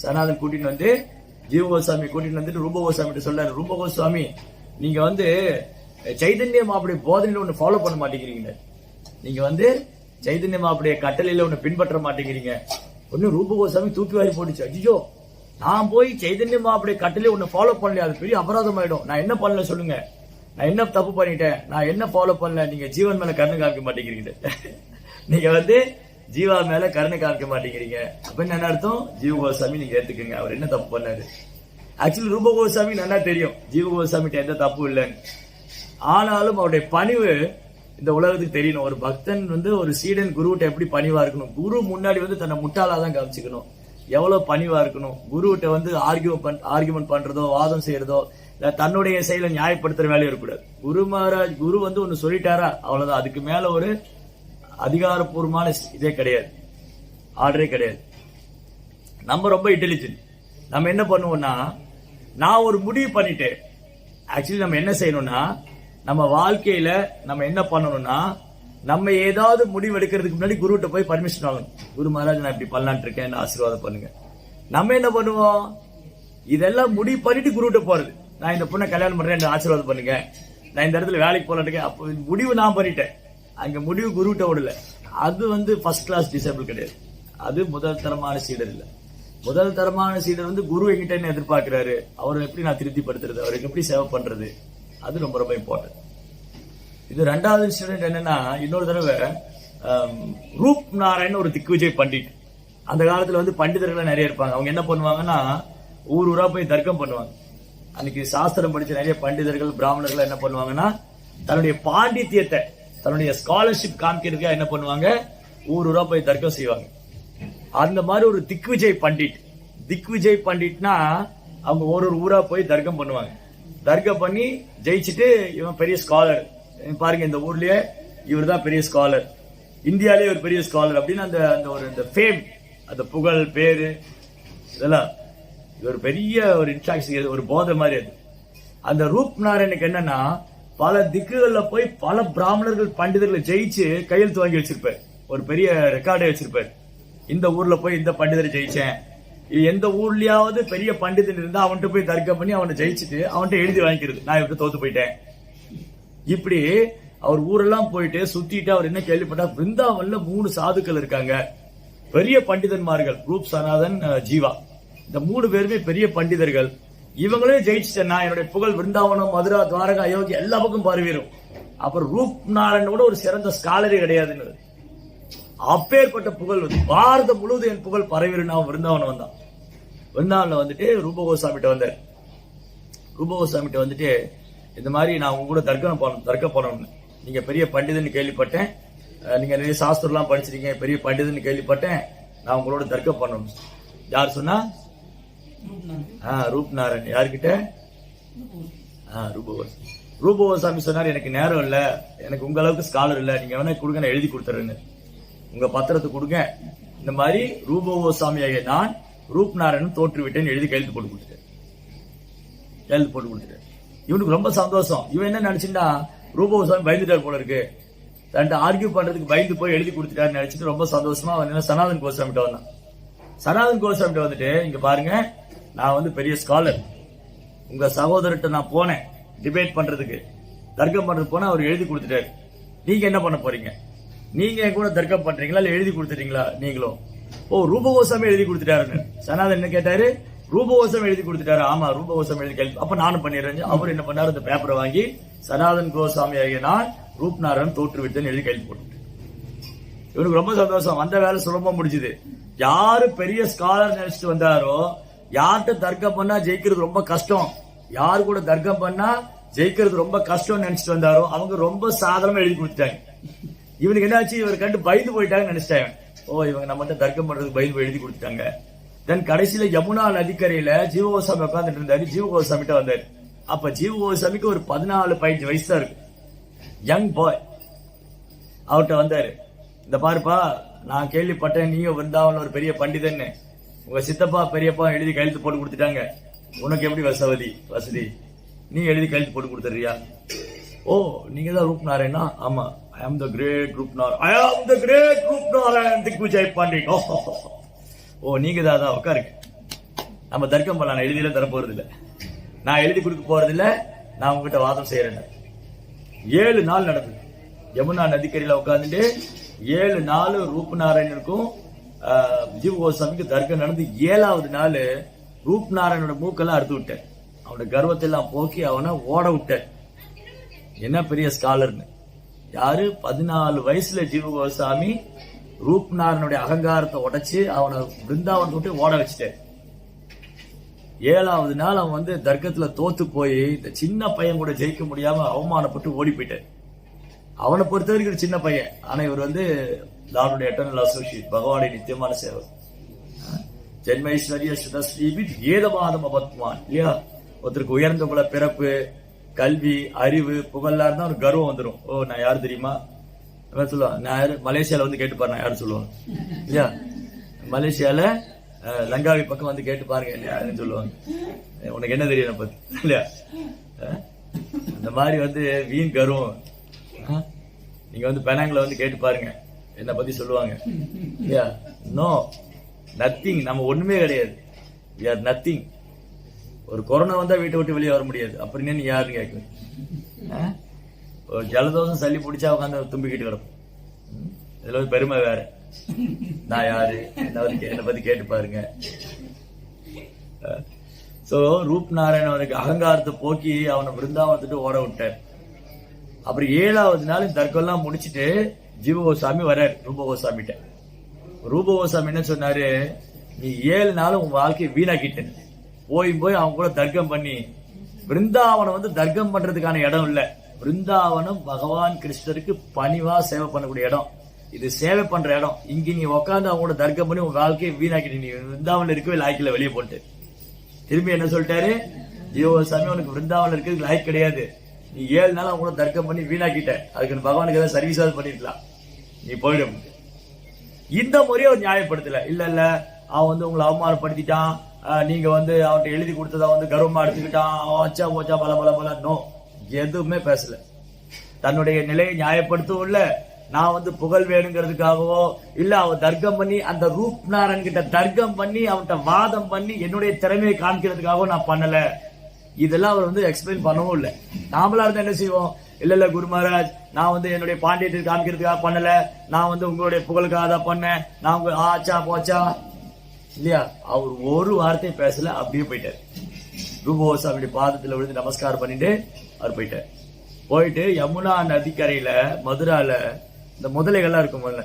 சனாதன் கூட்டிட்டு வந்து ஜீவ கோஸ்வாமி கூட்டிட்டு வந்துட்டு ரூப கோஸ்வாமி சொல்றாரு, ரூப கோஸ்வாமி நீங்க சைதன்ய மாப்புடைய போதனையில ஒண்ணு ஃபாலோ பண்ண மாட்டேங்கிறீங்க, நீங்க சைதன்ய மாப்புடைய கட்டளையில ஒண்ணு பின்பற்ற மாட்டேங்கிறீங்க. ஒன்னு ரூப கோஸ்வாமி தூக்கி வாரி போட்டுச்சு. ஐயோ, நான் போய் சைதன்ய மாப்புடைய கட்டளை ஒண்ணு ஃபாலோ பண்ணல, அது பெரிய அபராதம் ஆயிடும். நான் என்ன பண்ணல சொல்லுங்க, நான் என்ன தப்பு பண்ணிட்டேன், நான் என்ன ஃபாலோ பண்ணல? நீங்க ஜீவன் மேல கருணை காமிக்க மாட்டேங்கிறீங்க, நீங்க ஜீவா மேல கருணை காமிக்க மாட்டேங்கிறீங்க. அப்ப என்ன அர்த்தம்? ஜீவ கோஸ்வாமி நீங்க ஏத்துக்குங்க, அவர் என்ன தப்பு பண்ணாரு. ஆக்சுவலி ரூப கோஸ்வாமி நல்லா தெரியும் ஜீவ கோஸ்வாமிட்ட எந்த தப்பு இல்லைன்னு. ஆனாலும் அவருடைய பணிவு இந்த உலகத்துக்கு தெரியணும். ஒரு பக்தன் ஒரு சீடன் குருவிட்ட எப்படி பணிவா இருக்கணும், குரு முன்னாடி தன்னை முட்டாளாதான் காமிச்சுக்கணும், எவ்வளவு பணிவா இருக்கணும். குருவிட்ட ஆர்கியூமெண்ட் பண்றதோ வாதம் செய்யறதோ இல்ல தன்னுடைய செயலை நியாயப்படுத்துற வேலையும் இருக்கக்கூடாது. குரு மகாராஜ் குரு ஒன்னு சொல்லிட்டாரா அவ்வளவுதான், அதுக்கு மேல ஒரு அதிகாரப்பூர்வமான இதே கிடையாது, ஆர்டரே கிடையாது. நம்ம ரொம்ப இன்டெலிஜென்ட். நம்ம என்ன பண்ணுவோம்னா, நான் ஒரு முடிவு பண்ணிட்டேன். ஆக்சுவலி நம்ம என்ன செய்யணும்னா, நம்ம வாழ்க்கையில நம்ம என்ன பண்ணணும்னா, நம்ம ஏதாவது முடிவு எடுக்கிறதுக்கு முன்னாடி குருகிட்ட போய் பர்மிஷன் வாங்கணும். குரு மகாராஜ் நான் இப்படி பண்ணலான் இருக்கேன், ஆசீர்வாதம் பண்ணுங்க. நம்ம என்ன பண்ணுவோம், இதெல்லாம் முடிவு பண்ணிட்டு குருகிட்ட போறது. நான் இந்த பொண்ணை கல்யாணம் பண்றேன், ஆசீர்வாதம் பண்ணுங்க, நான் இந்த இடத்துல வேலைக்கு போலான் இருக்கேன். அப்போ முடிவு நான் பண்ணிட்டேன், அங்க முடிவு குருகிட்ட ஓடல. அது ஃபர்ஸ்ட் கிளாஸ் டிசேபிள் கிடையாது, அது முதல் தரமான சீடர் இல்ல. முதல் தரமான சீடர் குரு என்கிட்ட என்ன எதிர்பார்க்கிறாரு, அவரை எப்படி நான் திருப்திப்படுத்துறது, அவருக்கு எப்படி சேவை பண்றது, அது ரொம்ப ரொம்ப இம்பார்ட்டன்ட். இது ரெண்டாவது இன்சிடென்ட் என்னன்னா, இன்னொரு தடவை ரூப் நாராயண் ஒரு திக்விஜய் பண்டிட். அந்த காலத்துல பண்டிதர்கள் நிறைய இருப்பாங்க. அவங்க என்ன பண்ணுவாங்கன்னா, ஊரா போய் தர்க்கம் பண்ணுவாங்க. அன்னைக்கு சாஸ்திரம் படிச்ச நிறைய பண்டிதர்கள் பிராமணர்கள் என்ன பண்ணுவாங்கன்னா, தன்னுடைய பாண்டித்யத்தை தன்னுடைய ஸ்காலர்ஷிப் காமிக்கிறதுக்காக என்ன பண்ணுவாங்க, ஊரா போய் தர்க்கம் செய்வாங்க. அந்த மாதிரி ஒரு திக்விஜய் பண்டிட்னா அவங்க ஒரு ஊரா போய் தர்க்கம் பண்ணுவாங்க. தர்க்கம் பண்ணி ஜெயிச்சுட்டு இவன் பெரிய ஸ்காலர், பாருங்க இந்த ஊர்லயே இவர் தான் பெரிய ஸ்காலர், இந்தியாலே ஒரு பெரிய ஸ்காலர் அப்படின்னு அந்த ஃபேம், அந்த புகழ் பேரு இதெல்லாம் ஒரு பெரிய ஒரு இன்ட்ராக்ஷன், ஒரு போதை மாதிரி. அது அந்த ரூப் நாராயணுக்கு என்னன்னா, பல திக்குகள்ல போய் பல பிராமணர்கள் பண்டிதர்களை ஜெயிச்சு கையெழுத்து வாங்கி வச்சிருப்பாரு, ஒரு பெரிய ரெக்கார்டே வச்சிருப்பாரு. இந்த ஊர்ல போய் இந்த பண்டிதரை ஜெயிச்சேன், எந்த ஊர்லயாவது பெரிய பண்டிதன் இருந்தா அவன்கிட்ட போய் தர்க்கம் பண்ணி அவனை ஜெயிச்சுட்டு அவன்கிட்ட எழுதி வாங்கிக்கிறது, நான் இப்படி தோத்து போயிட்டேன். இப்படி அவர் ஊரெல்லாம் போயிட்டு சுத்திட்டு அவர் என்ன கேள்விப்பட்டா, பிருந்தாவன்ல 3 சாதுக்கள் இருக்காங்க, பெரிய பண்டிதன்மார்கள், ரூப் சனாதன் ஜீவா, இந்த 3 பேருமே பெரிய பண்டிதர்கள். இவங்களே ஜெயிச்சுட்டேன்னா என்னுடைய புகழ் விருந்தாவனம் மதுரா துவாரகா அயோத்தி எல்லா பக்கம் பரவிடும். அப்புறம் ரூப் நாராயணோட ஒரு சிறந்த ஸ்காலரே கிடையாதுன்னு, அப்பேற்பட்ட புகழ் பாரதம் முழுவதும் என் புகழ் பரவிருந்தா விருந்தாவனம் வந்தான். விருந்தாவன்ல ரூப கோஸ்வாமிட்ட வந்தார். ரூப கோஸ்வாமிட்ட இந்த மாதிரி நான் உங்க கூட தர்க்கம் பண்ணணும், நீங்க பெரிய பண்டிதன் கேள்விப்பட்டேன், நீங்க நிறைய சாஸ்திரம் படிச்சிருக்கீங்க, பெரிய பண்டிதன் கேள்விப்பட்டேன், நான் உங்களோட தர்க்கம் பண்ணணும். யார் சொன்னா? ரூப் நாராயண். யாருக்கிட்ட? ரூப கோஸ்வாமி சொன்னார், எனக்கு நேரம் இல்ல, எனக்கு உங்க அளவுக்கு ஸ்காலர் இல்ல, நீங்க வேணா கொடுங்க, நான் எழுதி கொடுத்துறேன்னு, உங்க பத்திரத்தை கொடுங்க. இந்த மாதிரி ரூப கோஸ்வாமியாக நான் ரூப் நாராயணன் தோற்றுவிட்டேன்னு எழுதி கையெழுத்து போட்டு கொடுத்துட்டார். இவனுக்கு ரொம்ப சந்தோஷம். இவன் என்ன நினைச்சுன்னா ரூப கோஸ்வாமி பயந்துட்டார் போல இருக்கு, தன்ட்டு ஆர்கியூ பண்றதுக்கு பயந்து போய் எழுதி கொடுத்துட்டாருன்னு நினைச்சிட்டு ரொம்ப சந்தோஷமா அவன் சனாதன் கோஸ்வாமிட்ட வந்தான். சனாதன் கோஸ்வாமிட்ட வந்துட்டு, இங்க பாருங்க, நான் வந்து பெரிய ஸ்காலர், உங்க சகோதரர்கிட்ட நான் போனேன் டிபேட் பண்றதுக்கு, தர்க்கம் பண்றது போனா அவர் எழுதி கொடுத்துட்டாரு. நீங்க என்ன பண்ண போறீங்க? நீங்க என் கூட தர்க்கம் பண்றீங்களா இல்ல எழுதி கொடுத்துட்டீங்களா நீங்களும்? ஓ, ரூப கோஸ்வாமி எழுதி கொடுத்துட்டாருன்னு. சனாதன் என்ன கேட்டாரு? ரூப கோஸ்வாமி எழுதி கொடுத்துட்டாரு. ஆமா, ரூப கோஸ்வாமி எழுதி கேள்வி. அப்ப நானும் பண்ணிடுறேன். அவர் என்ன பண்ணாரு? அந்த பேப்பரை வாங்கி சனாதன் கோஸ்வாமி ஆகிய நான் ரூப் நாராயணன் தோற்றுவிட்டேன்னு எழுதி கைது போட்டு. இவனுக்கு ரொம்ப சந்தோஷம். வந்த வேலை சுலபமா முடிச்சுது. யாரு பெரிய ஸ்காலர் நினைச்சிட்டு வந்தாரோ, யார்கிட்ட தர்க்கம் பண்ணா ஜெயிக்கிறது ரொம்ப கஷ்டம், யாரு கூட தர்க்கம் பண்ணா ஜெயிக்கிறது ரொம்ப கஷ்டம் நினைச்சிட்டு வந்தாரோ அவங்க ரொம்ப சாதாரணமா எழுதி கொடுத்துட்டாங்க. இவனுக்கு என்னாச்சு? இவர் கண்டு பயந்து போயிட்டாங்கன்னு நினைச்சிட்டாங்க. ஓ, இவங்க நம்மகிட்ட தர்க்கம் பண்றதுக்கு பயந்து போய் எழுதி கொடுத்துட்டாங்க. தென் கடைசியில யமுனா நதிக்கரையில ஜீவ கோஸ்வாமி உட்காந்துட்டு இருந்தாரு. ஜீவ கோஸ்வாமிட்ட வந்தாரு. அப்ப ஜீவ கோஸ்வாமிக்கு ஒரு 14-15 வயசு தான் இருக்கு, யங் பாய். அவர்கிட்ட வந்தாரு. இந்த பாருப்பா, நான் கேள்விப்பட்டேன் நீங்க விருந்தாவன் ஒரு பெரிய பண்டிதன்னு, உங்க சித்தப்பா பெரியப்பா எழுதி கையெழுத்து போட்டு கொடுத்துட்டாங்க, உனக்கு எப்படி வசதி? நீ எழுதி கையெழுத்து போட்டு கொடுத்துறியா? ஓ, நீங்க தான் ரூப் நாராயணா? ஆமா, ஐ ஆம் த கிரேட் ரூப் நாராயண் திக்விஜய் பண்டிட். ஓ, நீங்க தான் உட்காருங்க, நம்ம தர்க்கம் பண்ணலாம். நான் எழுதியெல்லாம் தர போறது இல்ல, நான் எழுதி கொடுக்க போறது இல்ல, நான் உங்ககிட்ட வாதம் செய்யறேன். 7 நாள் நடந்தது. யமுனா நதிக்கரையில உட்காந்துட்டு 7 நாள் ரூப் நாராயணனுக்கும் ஜீவ கோஸ்வாமிக்கு தர்க்கம் நடந்து 7வது நாள் ரூப் நாராயணனோட மூக்கெல்லாம் அறுத்து விட்டேன். அவனோட கர்வத்தெல்லாம் போக்கி அவனை ஓட விட்டேன். என்ன பெரிய ஸ்காலர்னு. யாரு? 14 வயசுல ஜீவ கோஸ்வாமி ரூப் நாராயணனுடைய அகங்காரத்தை உடைச்சு அவனை பிருந்தாவன் விட்டு ஓட வச்சுட்டேன். 7வது நாள் அவன் வந்து தர்க்கத்துல தோத்து போய் இந்த சின்ன பையன் கூட ஜெயிக்க முடியாம அவமானப்பட்டு ஓடி போயிட்டான். அவனை பொறுத்த வரைக்கும் சின்ன பையன், ஆனா இவர் வந்து லார்டுடைய எட்டர்னல் அசோசியேட், பகவானுடைய நித்தியமான சேவர். ஜென்மைஸ்வரிய சுதஸ்ரீபித் ஏதமாதம் அபத்மான். இல்லையா? ஒருத்தருக்கு உயர்ந்த குல பிறப்பு, கல்வி, அறிவு, புகழா இருந்தா ஒரு கர்வம் வந்துடும். ஓ, நான் யாரு தெரியுமா சொல்லுவான். நான் யாரு? மலேசியால வந்து கேட்டு பாரு, நான் யாரு சொல்லுவாங்க. இல்லையா? மலேசியால லங்காவி பக்கம் வந்து கேட்டு பாருங்க யாருன்னு சொல்லுவாங்க. உனக்கு என்ன தெரியும் பத்தி? இல்லையா? இந்த மாதிரி வந்து வீண் கர்வம். நீங்க வந்து பெனாங்ல வந்து கேட்டு பாருங்க, என்ன பத்தி சொல்லுவாங்க. இல்லையா? No, nothing. நம்ம ஒண்ணுமே கிடையாது. we are nothing. ஒரு கொரோனா வந்தா வீட்டை விட்டு வெளியே வர முடியாது, அப்படின்னு நீ யாருன்னு கேட்க. ஒரு ஜலதோஷம் சளி பிடிச்சா உட்காந்து தும்பிக்கிட்டு கிடப்போம். இதுல வந்து பெருமை வேற. நான் யாரு? என்னை பத்தி கேட்டு பாருங்க. சோ ரூப் நாராயணன் அவனுக்கு அகங்காரத்தை போக்கி அவனை பிருந்தாவனத்துட்டு ஓட விட்டார். அப்புறம் 7வது நாள் தர்க்கம் எல்லாம் முடிச்சுட்டு ஜீவ கோஸ்வாமி வர்றாரு ரூப கோஸ்வாமிட்ட. ரூப கோஸ்வாமி என்ன சொன்னாரு? நீ 7 நாள் உன் வாழ்க்கையை வீணாக்கிட்டேன். போய் அவன் கூட தர்க்கம் பண்ணி, பிருந்தாவனம் வந்து தர்க்கம் பண்றதுக்கான இடம் இல்ல. பிருந்தாவனம் பகவான் கிருஷ்ணருக்கு பணிவா சேவை பண்ணக்கூடிய இடம். இது சேவை பண்ற இடம். இங்க நீ உட்காந்து அவங்க கூட தர்க்கம் பண்ணி உன் வாழ்க்கையை வீணாக்கிட்டு நீ பிருந்தாவனம் இருக்கவே லாய்க்கில வெளியே போட்டு. திரும்பி என்ன சொல்லிட்டாரு? ஜீவ கோஸ்வாமி, உனக்கு பிருந்தாவனம் இருக்கிறதுக்கு லாய்க்கு கிடையாது. நீ 7 நாள் அவங்க கூட தர்க்கம் பண்ணி வீணாக்கிட்ட. அதுக்கு பகவானுக்கு ஏதாவது சர்வீஸாவது பண்ணிருக்கலாம், நீ போயிடும். இந்த முறையை அவர் நியாயப்படுத்தல. இல்ல அவன் வந்து உங்களை அவமானப்படுத்திட்டான், நீங்க வந்து அவன்கிட்ட எழுதி கொடுத்ததை வந்து கர்வமா எடுத்துக்கிட்டான், அவன் வச்சா போச்சா பல நோ, எதுவுமே பேசல. தன்னுடைய நிலையை நியாயப்படுத்தவும் இல்ல, நான் வந்து புகழ் வேணுங்கிறதுக்காகவோ இல்ல அவன் தர்க்கம் பண்ணி அந்த ரூப் நாராயணன் கிட்ட தர்க்கம் பண்ணி அவன்கிட்ட வாதம் பண்ணி என்னுடைய திறமையை காமிக்கிறதுக்காகவும் நான் பண்ணல. இதெல்லாம் அவர் வந்து எக்ஸ்பிளைன் பண்ணவும் இல்லை. நாமளா இருந்தா என்ன செய்வோம்? இல்ல குரு மகாராஜ், நான் வந்து என்னுடைய பாண்டியத்தை காமிக்கிறதுக்காக பண்ணல, நான் வந்து உங்களுடைய புகழுக்காக தான் பண்ணேன், நான் உங்க ஆச்சா போச்சா இல்லையா? அவர் ஒரு வார்த்தை பேசல, அப்படியே போயிட்டார். ரூப கோஸ்வாமியுடைய பாதத்துல விழுந்து நமஸ்காரம் பண்ணிட்டு அவர் போயிட்டு யமுனா நதிக்கரையில மதுரால இந்த முதலைகள்லாம் இருக்கும். முதல்ல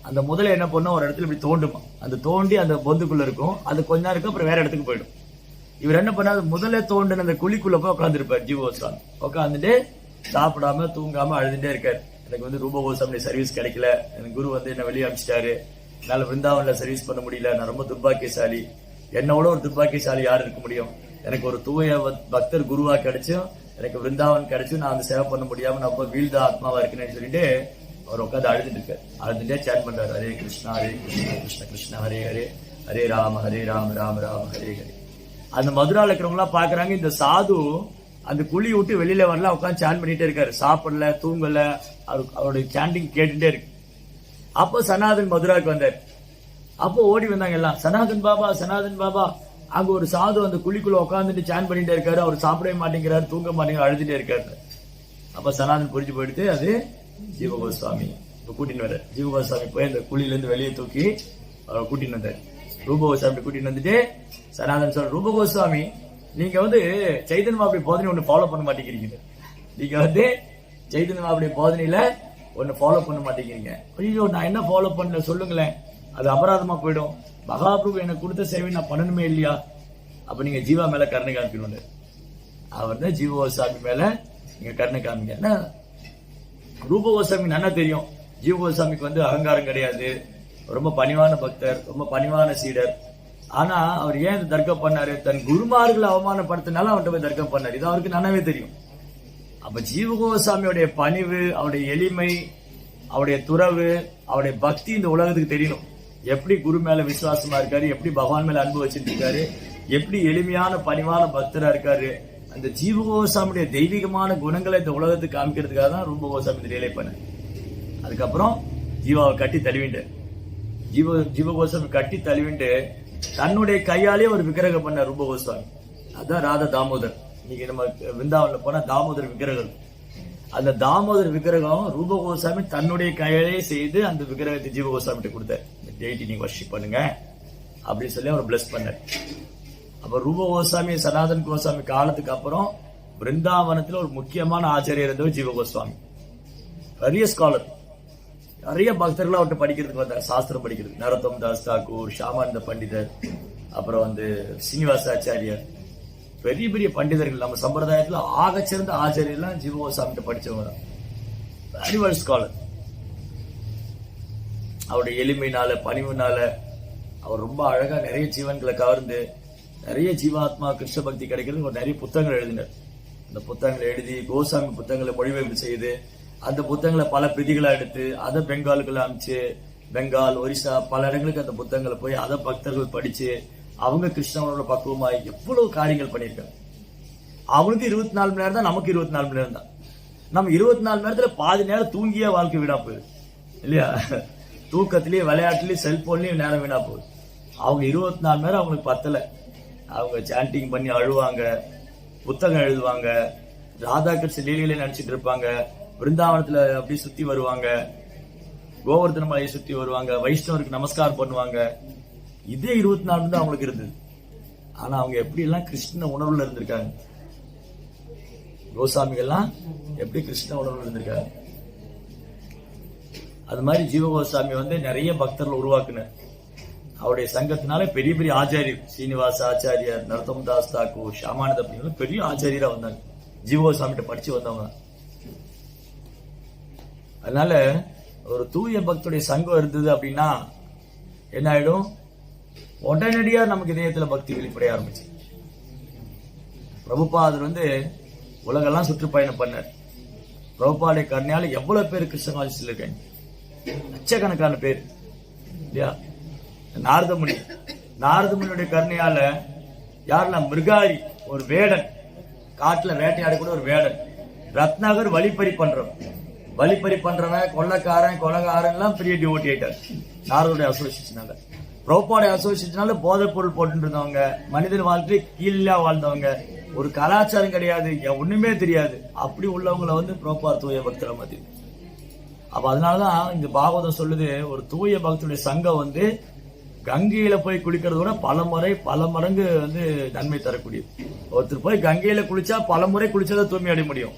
அந்த முதலை என்ன பண்ணும், ஒரு இடத்துல இப்படி தோண்டுமா, அந்த தோண்டி அந்த பொந்துக்குள்ள இருக்கும், அது கொஞ்ச நேரம் இருக்கும், அப்புறம் வேற இடத்துக்கு போயிடும். இவர் என்ன பண்ணாரு? முதல்ல தோண்டின அந்த குழிக்குள்ள போய் உட்காந்துருப்பார் ஜீவ கோஸ்வாமி. உட்காந்துட்டு சாப்பிடாம தூங்காம அழுதுட்டே இருக்காரு. எனக்கு வந்து ரூப கோஸ்வாமி சர்வீஸ் கிடைக்கல, எனக்கு குரு வந்து என்ன வெளியே அனுப்பிச்சிட்டாரு, என்னால பிருந்தாவன்ல சர்வீஸ் பண்ண முடியல, நான் ரொம்ப துர்பாக்கியசாலி, என்னோட ஒரு துர்பாக்கியசாலி யாரு இருக்க முடியும், எனக்கு ஒரு தூய பக்தர் குருவா கிடைச்சும் எனக்கு பிருந்தாவன் கிடைச்சும் நான் வந்து சேவை பண்ண முடியாம நான் ரொம்ப வீழ்ந்த ஆத்மாவா இருக்கேன்னு சொல்லிட்டு அவர் உட்காந்து அழுதுட்டு இருக்காரு. அழுதுட்டே சேட் பண்றாரு, ஹரே கிருஷ்ணா கிருஷ்ண கிருஷ்ண ஹரே ஹரே, ஹரே ராம ராம ராம ஹரே ஹரே. அந்த மதுரால இருக்கிறவங்களாம் பாக்குறாங்க, இந்த சாது அந்த குழி விட்டு வெளியில வரல, உட்காந்து சாண்ட் பண்ணிட்டே இருக்காரு, சாப்பிடல தூங்கல, அவருடைய சாண்டிங் கேட்டுட்டே இருக்கு. அப்போ சனாதன் மதுராவுக்கு வந்தார். அப்போ ஓடி வந்தாங்க எல்லாம், சனாதன் பாபா சனாதன் பாபா. அங்க ஒரு சாது அந்த குழிக்குள்ள உட்காந்துட்டு சாண்ட் பண்ணிட்டே இருக்காரு, அவர் சாப்பிடவே மாட்டேங்கிறாரு, தூங்க மாட்டேங்கிறாரு, அழுதுட்டே இருக்காரு. அப்ப சனாதன் புரிஞ்சு போயிடுத்து, அது ஜீவகோஸ்வாமி கூட்டின்னு வர. ஜீவகோஸ்வாமி போய் அந்த குழியில இருந்து வெளியே தூக்கி கூட்டின்னு வந்தார். ரூபகோஸ்வாமி கூட்டின்னு வந்துட்டு சனாதன் சொல்ற, ரூபகோஸ்வாமி நீங்க வந்து சைதன்ய மகாபிரபு போதனை ஒண்ணு ஃபாலோ பண்ண மாட்டேங்கிறீங்க, நீங்க வந்து சைதன்ய மகாபிரபு போதனையில ஒண்ணு ஃபாலோ பண்ண மாட்டேங்கிறீங்க. ஐயோ நான் என்ன ஃபாலோ பண்ணல சொல்லுங்களேன், அது அபராதமா போயிடும், மகாபிரபு எனக்கு கொடுத்த சேவை நான் பண்ணணுமே இல்லையா? அப்ப நீங்க ஜீவா மேல கருணை காமிக்கணும். அவர் தான் ஜீவகோஸ்வாமி மேல நீங்க கருணை காமிங்க. ஏன்னா ரூபகோஸ்வாமி நல்லா தெரியும், ஜீவகோஸ்வாமிக்கு வந்து அகங்காரம் கிடையாது, ரொம்ப பணிவான பக்தர், ரொம்ப பணிவான சீடர். ஆனா அவர் ஏன் இந்த தர்க்கம் பண்ணாரு, தன் குருமார்களை அவமானப்படுத்தினால அவர்கிட்ட போய் தர்க்கம் பண்ணாரு, இது அவருக்கு நல்லாவே தெரியும். அப்ப ஜீவகோஸ்வாமியோடைய பணிவு, அவருடைய எளிமை, அவருடைய துறவு, அவருடைய பக்தி இந்த உலகத்துக்கு தெரியணும். எப்படி குரு மேல விசுவாசமா இருக்காரு, எப்படி பகவான் மேல அன்பு வச்சுட்டு இருக்காரு, எப்படி எளிமையான பணிவான பக்தரா இருக்காரு. அந்த ஜீவகோஸ்வாமியுடைய தெய்வீகமான குணங்களை இந்த உலகத்துக்கு காமிக்கிறதுக்காக தான் ரூபகோஸ்வாமி இந்த வேலை பண்ண. அதுக்கப்புறம் ஜீவாவை கட்டி தழுவிண்டு, ஜீவகோஸ்வாமி கட்டி தழுவிண்டு தன்னுடைய கையாலே ஒரு விக்கிரகம் பண்ண ரூபகோஸ்வாமி. அதான் ராதா தாமோதர். இன்னைக்கு நம்ம விருந்தாவன்ல போனா தாமோதர் விக்கிரகம், அந்த தாமோதர் விக்கிரகம் ரூபகோஸ்வாமி தன்னுடைய கையாலே செய்து அந்த விக்கிரகத்தை ஜீவகோஸ்வாமி கொடுத்தார். இந்த டெய்டி நீங்க வர்ஷிப் பண்ணுங்க அப்படின்னு சொல்லி அவர் பிளஸ் பண்ணார். அப்ப ரூபகோஸ்வாமி சனாதன் கோஸ்வாமி காலத்துக்கு அப்புறம் பிருந்தாவனத்துல ஒரு முக்கியமான ஆச்சாரியர் இருந்தவர் ஜீவகோஸ்வாமி. பெரிய ஸ்காலர், நிறைய பக்தர்கள் அவர்கிட்ட படிக்கிறதுக்கு வந்தார், சாஸ்திரம் படிக்கிறது. நரோத்தம் தாஸ் தாக்கூர், ஷாமானந்த பண்டிதர், அப்புறம் வந்து சீனிவாசாச்சாரியர், பெரிய பெரிய பண்டிதர்கள். நம்ம சம்பிரதாயத்துல ஆகச்சிறந்த ஆச்சாரியர்லாம் ஜீவகோஸ்வாமி படிச்சவங்க தான். Very well scholar. அவருடைய எளிமையினால பணிவுனால அவர் ரொம்ப அழகா நிறைய ஜீவன்களை கவர்ந்து நிறைய ஜீவாத்மா கிருஷ்ண பக்தி கிடைக்கிறது நிறைய புத்தகங்கள் எழுதினார். அந்த புத்தகங்களை எழுதி கோசாமி புத்தகங்களை மொழிபெயர்ப்பு செய்து அந்த புத்தகங்களை பல பிரதிகளா எடுத்து அதை பெங்காலுக்குள்ள அனுப்பிச்சு, பெங்கால், ஒரிசா பல இடங்களுக்கு அந்த புத்தகங்களை போய் அதை பக்தர்கள் படிச்சு அவங்க கிருஷ்ணனோட பக்குவமாய் எவ்வளவு காரியங்கள் பண்ணியிருக்காங்க. அவனுக்கு 24 மணி நேரம் தான், நமக்கு 24 மணி நேரம் தான். நம்ம 24 மணி நேரத்துல பாதி நேரம் தூங்கியே வாழ்க்கை வீணா போகுது இல்லையா? தூக்கத்திலயும் விளையாட்டுலயும் செல்போன்லயும் நேரம் வீணா போகுது. அவங்க 24 மணி நேரம் அவங்களுக்கு பத்தல. அவங்க சாண்டிங் பண்ணி அழுவாங்க, புத்தகம் எழுதுவாங்க, ராதா கிருஷ்ண லீலையில நினைச்சிட்டு இருப்பாங்க, பிருந்தாவனத்துல அப்படி சுத்தி வருவாங்க, கோவர்தன மலையை சுத்தி வருவாங்க, வைஷ்ணவருக்கு நமஸ்காரம் பண்ணுவாங்க. இதே 24 மணி தான் அவங்களுக்கு இருந்தது. ஆனா அவங்க எப்படி எல்லாம் கிருஷ்ண உணர்வுல இருந்திருக்காங்க, கோசாமிகள்லாம் எப்படி கிருஷ்ண உணர்வுல இருந்திருக்காங்க. அது மாதிரி ஜீவகோஸ்வாமி வந்து நிறைய பக்தர்கள் உருவாக்குனார். அவருடைய சங்கத்தினால பெரிய பெரிய ஆச்சாரியர், சீனிவாச ஆச்சாரியர், நரோத்தம் தாஸ் தாக்கூர், ஷாமானந்த அப்படிங்கிற பெரிய ஆச்சாரியரா வந்தாங்க, ஜீவகோஸ்வாமிகிட்ட படிச்சு வந்தவங்க. அதனால ஒரு தூய பக்தருடைய சங்கம் இருந்தது அப்படின்னா என்ன ஆயிடும், உடனடியா நமக்கு இதயத்துல பக்தி வெளிப்படைய ஆரம்பிச்சு. பிரபுபாதர் வந்து உலகெல்லாம் சுற்றுப்பயணம் பண்ணார். பிரபுபாடைய கருணையால எவ்வளவு பேர் கிருஷ்ண காலேஜ்ல இருக்காங்க, லட்சக்கணக்கான பேர் இல்லையா? நாரதமுனியுடைய கருணையால யாரெல்லாம், மிருகாரி ஒரு வேடன், காட்டுல வேட்டையாட கூட ஒரு வேடன், ரத்னாகர் வழிப்பறி பண்றவன் கொள்ளக்காரன் கொலகாரன் எல்லாம் பெரிய டிவோட்டி ஆயிட்டார் நாரதுடைய அசோசியேஷனால. பிரபுபாடைய அசோசியேஷனால போதைப் பொருள் போட்டு இருந்தவங்க, மனிதன் வாழ்க்கை கீழா வாழ்ந்தவங்க, ஒரு கலாச்சாரம் கிடையாது, ஒண்ணுமே தெரியாது, அப்படி உள்ளவங்களை வந்து பிரபுபார் தூய பக்தரை மாதிரி. அப்ப அதனாலதான் இந்த பாகவதம் சொல்லுது, ஒரு தூய பக்தருடைய சங்கம் வந்து கங்கையில போய் குளிக்கிறத விட பல மடங்கு வந்து நன்மை தரக்கூடியது. ஒருத்தர் போய் கங்கையில குளிச்சா பல முறை குளிச்சாதான் தூய்மை அடைய முடியும்.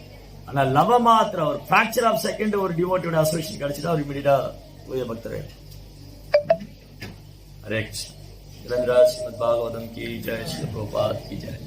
ஆனா லவ மாத்திரம் ஒரு பிராக்சர் ஆஃப் செகண்ட் ஒரு டிவோட்டியோட அசோசியேஷன் கிடைச்சிட்டா அவர் இமீடியட்டா தூய பக்தர். ஹரே கிருஷ்ண. பாகவதம் கி ஜெய், ஸ்ரீ பிரபுபாத் கி ஜெய்.